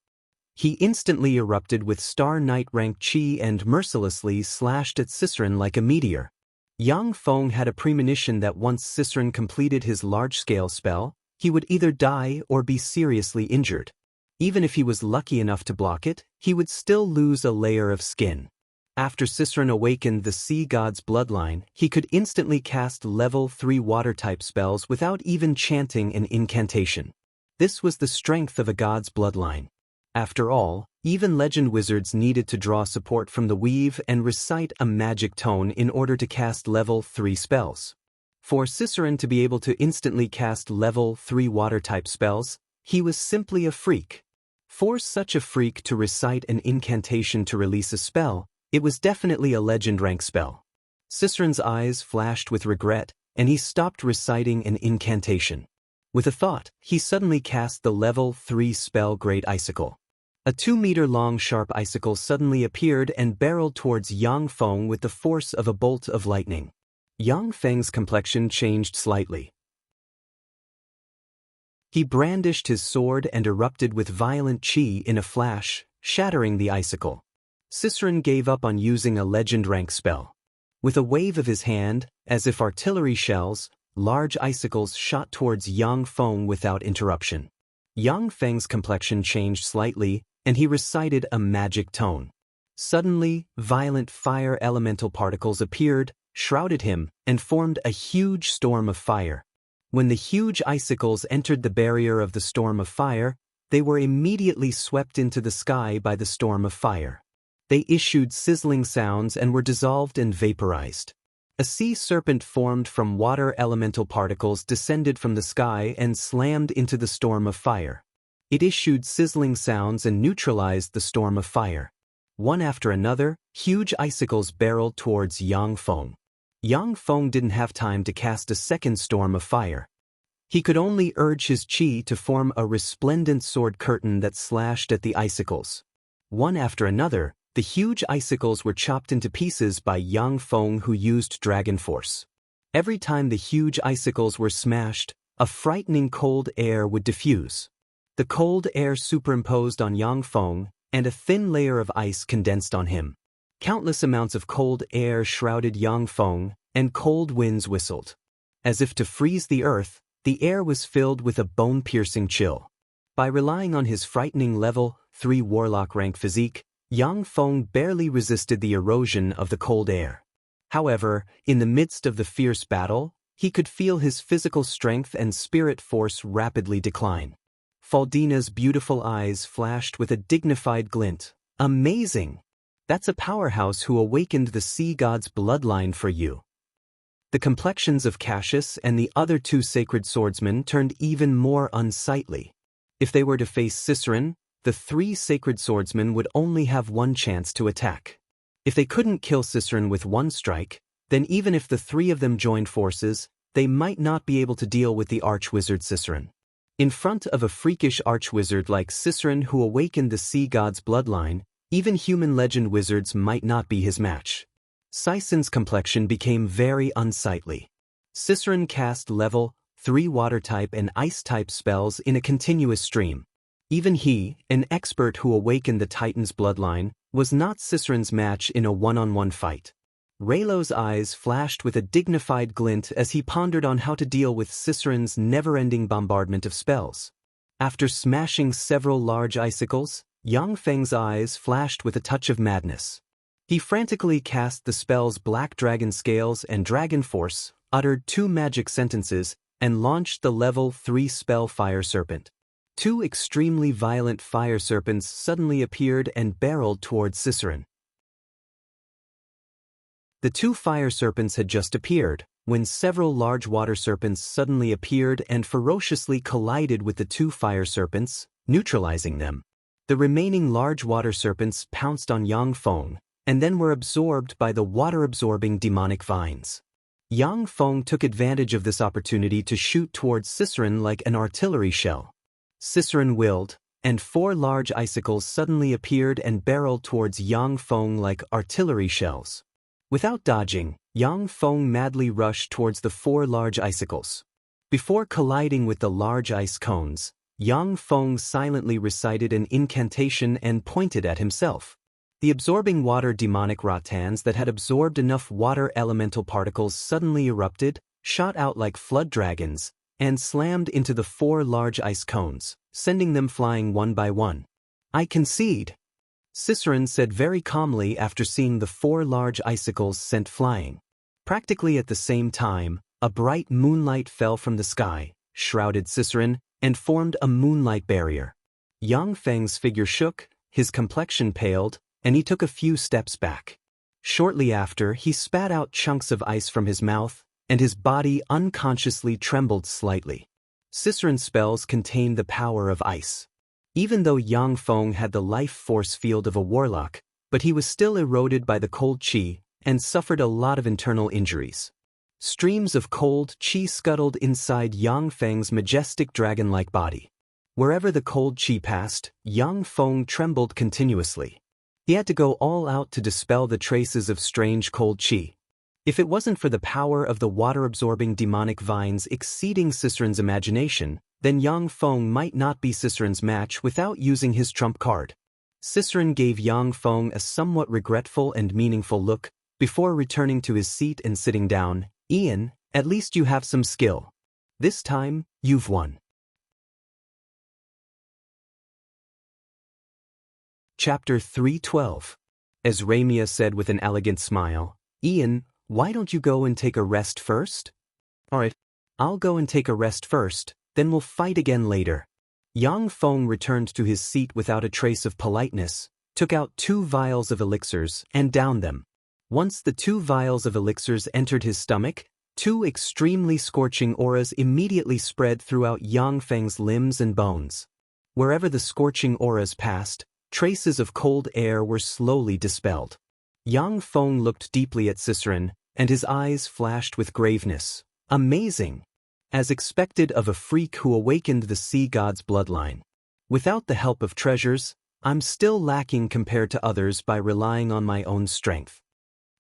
He instantly erupted with Star Knight rank chi and mercilessly slashed at Ciceron like a meteor. Yang Feng had a premonition that once Ciceron completed his large-scale spell, he would either die or be seriously injured. Even if he was lucky enough to block it, he would still lose a layer of skin. After Ciceron awakened the sea god's bloodline, he could instantly cast level 3 water-type spells without even chanting an incantation. This was the strength of a god's bloodline. After all, even legend wizards needed to draw support from the weave and recite a magic tone in order to cast level 3 spells. For Ciceron to be able to instantly cast level 3 water-type spells, he was simply a freak. For such a freak to recite an incantation to release a spell, it was definitely a legend rank spell. Ciceron's eyes flashed with regret, and he stopped reciting an incantation. With a thought, he suddenly cast the level 3 spell Great Icicle. A 2-meter-long sharp icicle suddenly appeared and barreled towards Yang Feng with the force of a bolt of lightning. Yang Feng's complexion changed slightly. He brandished his sword and erupted with violent chi in a flash, shattering the icicle. Ciceron gave up on using a legend rank spell. With a wave of his hand, as if artillery shells, large icicles shot towards Yang Feng without interruption. Yang Feng's complexion changed slightly, and he recited a magic tone. Suddenly, violent fire elemental particles appeared, shrouded him, and formed a huge storm of fire. When the huge icicles entered the barrier of the storm of fire, they were immediately swept into the sky by the storm of fire. They issued sizzling sounds and were dissolved and vaporized. A sea serpent formed from water elemental particles descended from the sky and slammed into the storm of fire. It issued sizzling sounds and neutralized the storm of fire. One after another, huge icicles barreled towards Yang Feng. Yang Feng didn't have time to cast a second storm of fire. He could only urge his chi to form a resplendent sword curtain that slashed at the icicles. One after another, the huge icicles were chopped into pieces by Yang Feng, who used Dragon Force. Every time the huge icicles were smashed, a frightening cold air would diffuse. The cold air superimposed on Yang Feng, and a thin layer of ice condensed on him. Countless amounts of cold air shrouded Yang Feng, and cold winds whistled. As if to freeze the earth, the air was filled with a bone-piercing chill. By relying on his frightening level 3 warlock rank physique, Yang Feng barely resisted the erosion of the cold air. However, in the midst of the fierce battle, he could feel his physical strength and spirit force rapidly decline. Faldina's beautiful eyes flashed with a dignified glint. Amazing! That's a powerhouse who awakened the sea god's bloodline for you. The complexions of Cassius and the other 2 sacred swordsmen turned even more unsightly. If they were to face Ciceron, the 3 sacred swordsmen would only have one chance to attack. If they couldn't kill Ciceron with one strike, then even if the 3 of them joined forces, they might not be able to deal with the archwizard Ciceron. In front of a freakish archwizard like Ciceron who awakened the sea god's bloodline, even human legend wizards might not be his match. Ciceron's complexion became very unsightly. Ciceron cast level 3 water-type and ice-type spells in a continuous stream. Even he, an expert who awakened the Titan's bloodline, was not Ciceron's match in a one-on-one fight. Raylo's eyes flashed with a dignified glint as he pondered on how to deal with Ciceron's never-ending bombardment of spells. After smashing several large icicles, Yang Feng's eyes flashed with a touch of madness. He frantically cast the spells Black Dragon Scales and Dragon Force, uttered 2 magic sentences, and launched the level 3 spell Fire Serpent. 2 extremely violent fire serpents suddenly appeared and barreled towards Ciceron. The 2 fire serpents had just appeared, when several large water serpents suddenly appeared and ferociously collided with the 2 fire serpents, neutralizing them. The remaining large water serpents pounced on Yang Feng, and then were absorbed by the water-absorbing demonic vines. Yang Feng took advantage of this opportunity to shoot towards Ciceron like an artillery shell. Ciceron willed, and 4 large icicles suddenly appeared and barreled towards Yang Feng like artillery shells. Without dodging, Yang Feng madly rushed towards the 4 large icicles. Before colliding with the large ice cones, Yang Feng silently recited an incantation and pointed at himself. The absorbing water demonic rattans that had absorbed enough water elemental particles suddenly erupted, shot out like flood dragons, and slammed into the 4 large ice cones, sending them flying one by one. "I concede," Cicerone said very calmly after seeing the 4 large icicles sent flying. Practically at the same time, a bright moonlight fell from the sky, shrouded Cicerone, and formed a moonlight barrier. Yang Feng's figure shook, his complexion paled, and he took a few steps back. Shortly after, he spat out chunks of ice from his mouth, and his body unconsciously trembled slightly. Cicerone's spells contained the power of ice. Even though Yang Feng had the life force field of a warlock, but he was still eroded by the cold qi and suffered a lot of internal injuries. Streams of cold qi scuttled inside Yang Feng's majestic dragon-like body. Wherever the cold qi passed, Yang Feng trembled continuously. He had to go all out to dispel the traces of strange cold qi. If it wasn't for the power of the water-absorbing demonic vines exceeding Cicerone's imagination, then Yang Feng might not be Cicerone's match without using his trump card. Cicerone gave Yang Feng a somewhat regretful and meaningful look before returning to his seat and sitting down. "Ian, at least you have some skill. This time, you've won." Chapter 312. As Ramia said with an elegant smile, "Ian, why don't you go and take a rest first?" "Alright, I'll go and take a rest first, then we'll fight again later." Yang Feng returned to his seat without a trace of politeness, took out 2 vials of elixirs, and downed them. Once the 2 vials of elixirs entered his stomach, 2 extremely scorching auras immediately spread throughout Yang Feng's limbs and bones. Wherever the scorching auras passed, traces of cold air were slowly dispelled. Yang Feng looked deeply at Cicerone, and his eyes flashed with graveness. "Amazing! As expected of a freak who awakened the sea god's bloodline. Without the help of treasures, I'm still lacking compared to others by relying on my own strength."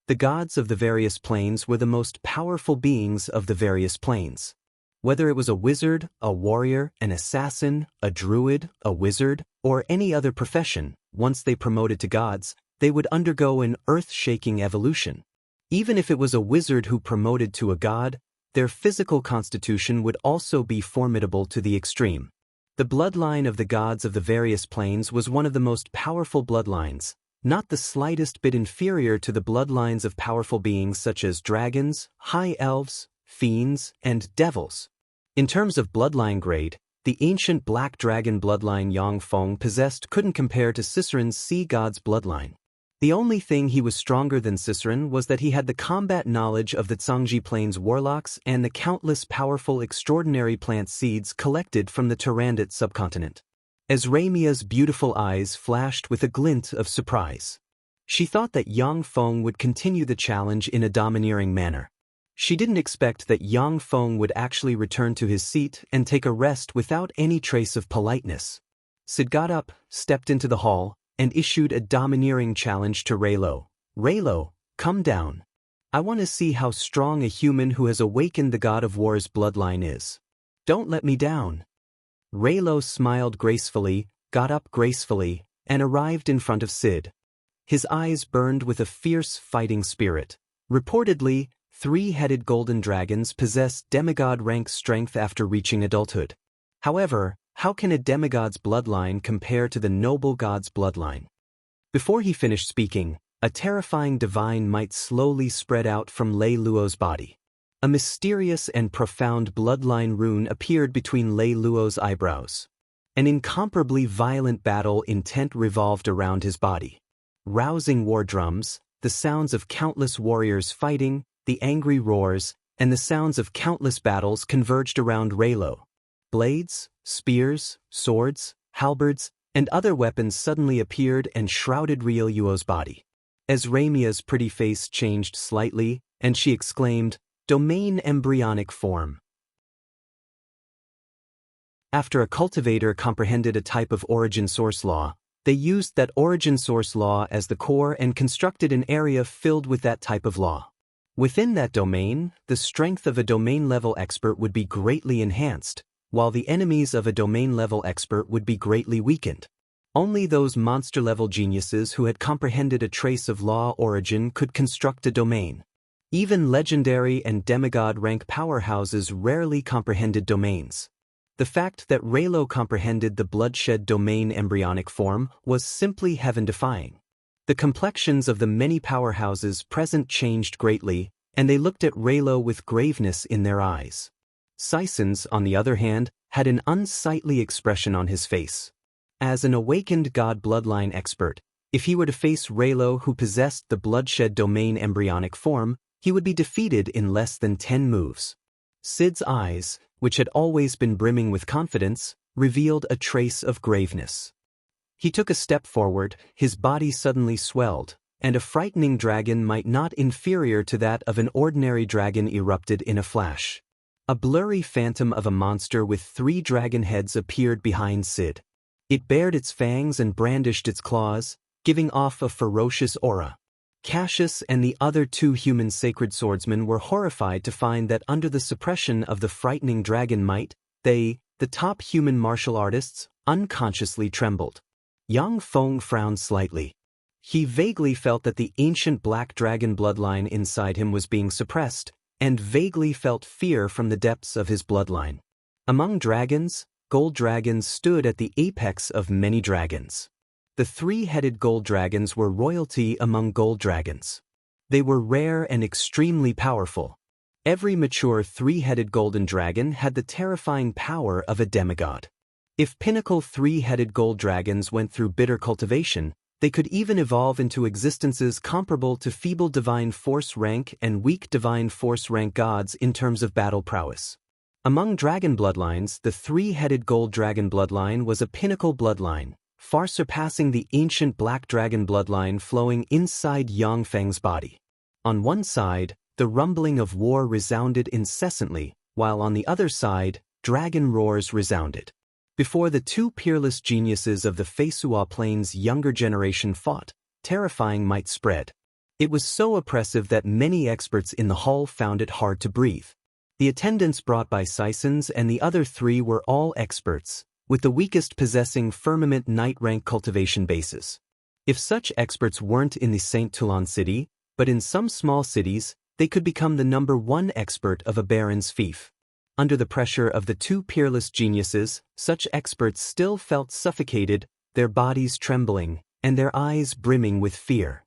The gods of the various planes were the most powerful beings of the various planes. Whether it was a wizard, a warrior, an assassin, a druid, a wizard, or any other profession, once they promoted to gods, they would undergo an earth-shaking evolution. Even if it was a wizard who promoted to a god, their physical constitution would also be formidable to the extreme. The bloodline of the gods of the various planes was one of the most powerful bloodlines, not the slightest bit inferior to the bloodlines of powerful beings such as dragons, high elves, fiends, and devils. In terms of bloodline grade, the ancient black dragon bloodline Yang Feng possessed couldn't compare to Cicerone's sea god's bloodline. The only thing he was stronger than Cicerone was that he had the combat knowledge of the Zhangji Plains warlocks and the countless powerful extraordinary plant seeds collected from the Turandot subcontinent. As Ramia's beautiful eyes flashed with a glint of surprise. She thought that Yang Feng would continue the challenge in a domineering manner. She didn't expect that Yang Feng would actually return to his seat and take a rest without any trace of politeness. Sid got up, stepped into the hall, and issued a domineering challenge to Raylo. "Raylo, come down. I want to see how strong a human who has awakened the god of war's bloodline is. Don't let me down." Raylo smiled gracefully, got up gracefully, and arrived in front of Sid. His eyes burned with a fierce fighting spirit. Reportedly, 3-headed golden dragons possess demigod-rank strength after reaching adulthood. However, how can a demigod's bloodline compare to the noble god's bloodline? Before he finished speaking, a terrifying divine might slowly spread out from Lei Luo's body. A mysterious and profound bloodline rune appeared between Lei Luo's eyebrows. An incomparably violent battle intent revolved around his body. Rousing war drums, the sounds of countless warriors fighting, the angry roars, and the sounds of countless battles converged around Raylo. Blades, spears, swords, halberds, and other weapons suddenly appeared and shrouded Ryuo's body. As Ramia's pretty face changed slightly, and she exclaimed, "Domain embryonic form." After a cultivator comprehended a type of origin source law, they used that origin source law as the core and constructed an area filled with that type of law. Within that domain, the strength of a domain-level expert would be greatly enhanced, while the enemies of a domain-level expert would be greatly weakened. Only those monster-level geniuses who had comprehended a trace of law origin could construct a domain. Even legendary and demigod-rank powerhouses rarely comprehended domains. The fact that Raylo comprehended the bloodshed domain embryonic form was simply heaven-defying. The complexions of the many powerhouses present changed greatly, and they looked at Raylo with graveness in their eyes. Syson's, on the other hand, had an unsightly expression on his face. As an awakened god bloodline expert, if he were to face Raylo who possessed the bloodshed domain embryonic form, he would be defeated in less than 10 moves. Sid's eyes, which had always been brimming with confidence, revealed a trace of graveness. He took a step forward, his body suddenly swelled, and a frightening dragon might not inferior to that of an ordinary dragon erupted in a flash. A blurry phantom of a monster with 3 dragon heads appeared behind Sid. It bared its fangs and brandished its claws, giving off a ferocious aura. Cassius and the other 2 human sacred swordsmen were horrified to find that under the suppression of the frightening dragon might, they, the top human martial artists, unconsciously trembled. Yang Feng frowned slightly. He vaguely felt that the ancient black dragon bloodline inside him was being suppressed, and vaguely felt fear from the depths of his bloodline. Among dragons, gold dragons stood at the apex of many dragons. The 3-headed gold dragons were royalty among gold dragons. They were rare and extremely powerful. Every mature 3-headed golden dragon had the terrifying power of a demigod. If pinnacle 3-headed gold dragons went through bitter cultivation, they could even evolve into existences comparable to feeble divine force rank and weak divine force rank gods in terms of battle prowess. Among dragon bloodlines, the 3-headed gold dragon bloodline was a pinnacle bloodline, far surpassing the ancient black dragon bloodline flowing inside Yang Feng's body. On one side, the rumbling of war resounded incessantly, while on the other side, dragon roars resounded. Before the 2 peerless geniuses of the Feisua Plains' younger generation fought, terrifying might spread. It was so oppressive that many experts in the hall found it hard to breathe. The attendants brought by Sysons and the other 3 were all experts, with the weakest possessing firmament knight rank cultivation bases. If such experts weren't in the St. Toulon city, but in some small cities, they could become the number 1 expert of a baron's fief. Under the pressure of the 2 peerless geniuses, such experts still felt suffocated, their bodies trembling, and their eyes brimming with fear.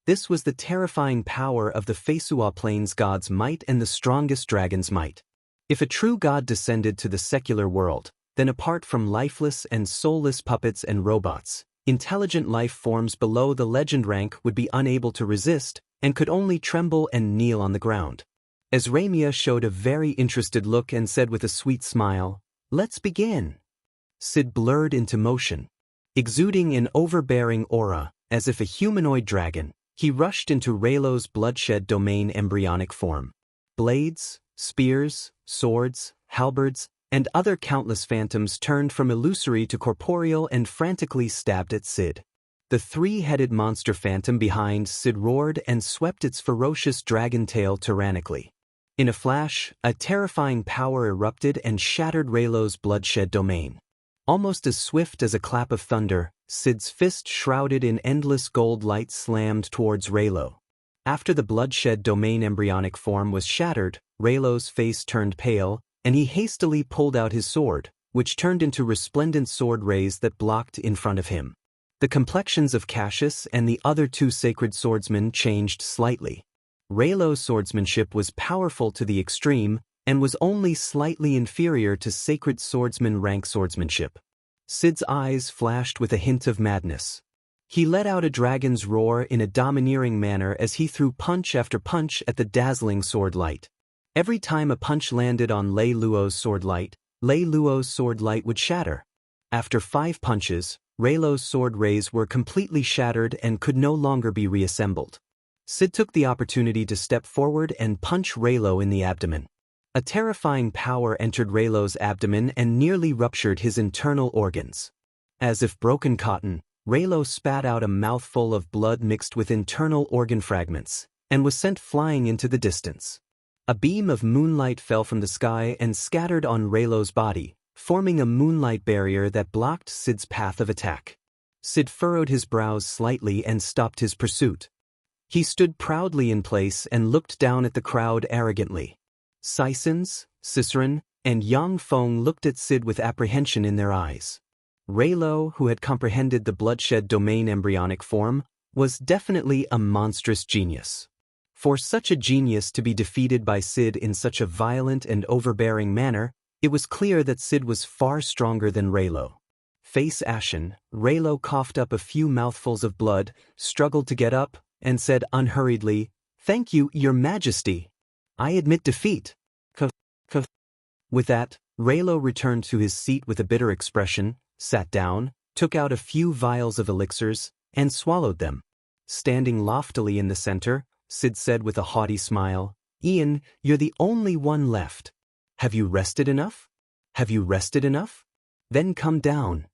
This was the terrifying power of the Feisua Plains god's might and the strongest dragon's might. If a true god descended to the secular world, then apart from lifeless and soulless puppets and robots, intelligent life forms below the legend rank would be unable to resist, and could only tremble and kneel on the ground. As Ramia showed a very interested look and said with a sweet smile, "Let's begin." Sid blurred into motion. Exuding an overbearing aura, as if a humanoid dragon, he rushed into Raylo's bloodshed domain embryonic form. Blades, spears, swords, halberds, and other countless phantoms turned from illusory to corporeal and frantically stabbed at Sid. The 3-headed monster phantom behind Sid roared and swept its ferocious dragon tail tyrannically. In a flash, a terrifying power erupted and shattered Raylo's bloodshed domain. Almost as swift as a clap of thunder, Sid's fist shrouded in endless gold light slammed towards Raylo. After the bloodshed domain embryonic form was shattered, Raylo's face turned pale, and he hastily pulled out his sword, which turned into resplendent sword rays that blocked in front of him. The complexions of Cassius and the other 2 sacred swordsmen changed slightly. Raylo's swordsmanship was powerful to the extreme, and was only slightly inferior to sacred swordsman rank swordsmanship. Sid's eyes flashed with a hint of madness. He let out a dragon's roar in a domineering manner as he threw punch after punch at the dazzling sword light. Every time a punch landed on Lei Luo's sword light would shatter. After 5 punches, Raylo's sword rays were completely shattered and could no longer be reassembled. Sid took the opportunity to step forward and punch Raylo in the abdomen. A terrifying power entered Raylo's abdomen and nearly ruptured his internal organs. As if broken cotton, Raylo spat out a mouthful of blood mixed with internal organ fragments, and was sent flying into the distance. A beam of moonlight fell from the sky and scattered on Raylo's body, forming a moonlight barrier that blocked Sid's path of attack. Sid furrowed his brows slightly and stopped his pursuit. He stood proudly in place and looked down at the crowd arrogantly. Sisons, Ciceron, and Yang Feng looked at Sid with apprehension in their eyes. Raylo, who had comprehended the bloodshed domain embryonic form, was definitely a monstrous genius. For such a genius to be defeated by Sid in such a violent and overbearing manner, it was clear that Sid was far stronger than Raylo. Face ashen, Raylo coughed up a few mouthfuls of blood, struggled to get up, and said unhurriedly, "Thank you, Your Majesty. I admit defeat." With that, Raylo returned to his seat with a bitter expression, sat down, took out a few vials of elixirs, and swallowed them. Standing loftily in the center, Sid said with a haughty smile, "Ian, you're the only one left. Have you rested enough? Have you rested enough? Then come down.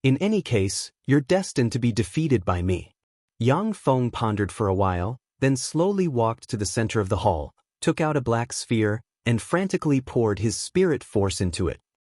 In any case, you're destined to be defeated by me." Yang Feng pondered for a while, then slowly walked to the center of the hall, took out a black sphere, and frantically poured his spirit force into it.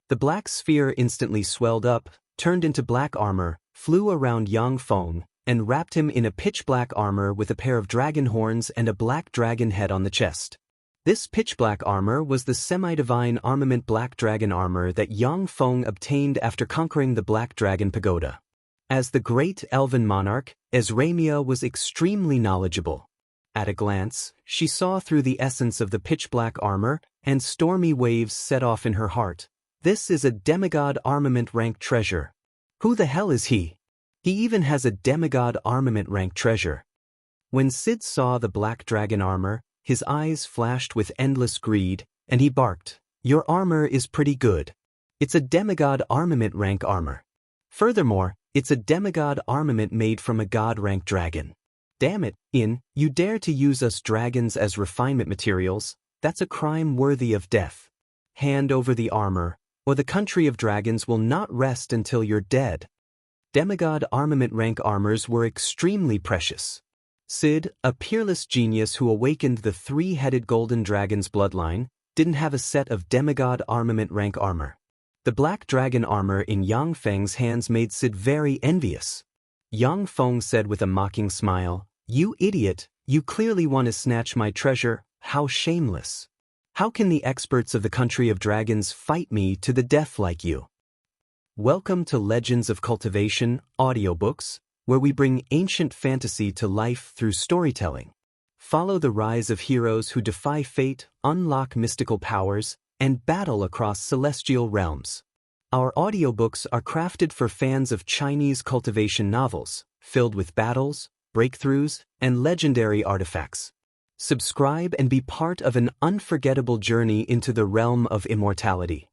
The black sphere instantly swelled up, turned into black armor, flew around Yang Feng, and wrapped him in a pitch-black armor with a pair of dragon horns and a black dragon head on the chest. This pitch-black armor was the semi-divine armament black dragon armor that Yang Feng obtained after conquering the Black Dragon Pagoda. As the great elven monarch, Ezramia was extremely knowledgeable. At a glance, she saw through the essence of the pitch-black armor, and stormy waves set off in her heart. This is a demigod armament rank treasure. Who the hell is he? He even has a demigod armament rank treasure. When Sid saw the black dragon armor, his eyes flashed with endless greed, and he barked, "Your armor is pretty good. It's a demigod armament rank armor. Furthermore, it's a demigod armament made from a god rank dragon. Damn it, In, you dare to use us dragons as refinement materials? That's a crime worthy of death. Hand over the armor, or the country of dragons will not rest until you're dead." Demigod armament rank armors were extremely precious. Sid, a peerless genius who awakened the three-headed golden dragon's bloodline, didn't have a set of demigod armament rank armor. The black dragon armor in Yang Feng's hands made Sid very envious. Yang Feng said with a mocking smile, "You idiot, you clearly want to snatch my treasure, how shameless. How can the experts of the country of dragons fight me to the death like you?" Welcome to Legends of Cultivation, audiobooks, where we bring ancient fantasy to life through storytelling. Follow the rise of heroes who defy fate, unlock mystical powers, and battle across celestial realms. Our audiobooks are crafted for fans of Chinese cultivation novels, filled with battles, breakthroughs, and legendary artifacts. Subscribe and be part of an unforgettable journey into the realm of immortality.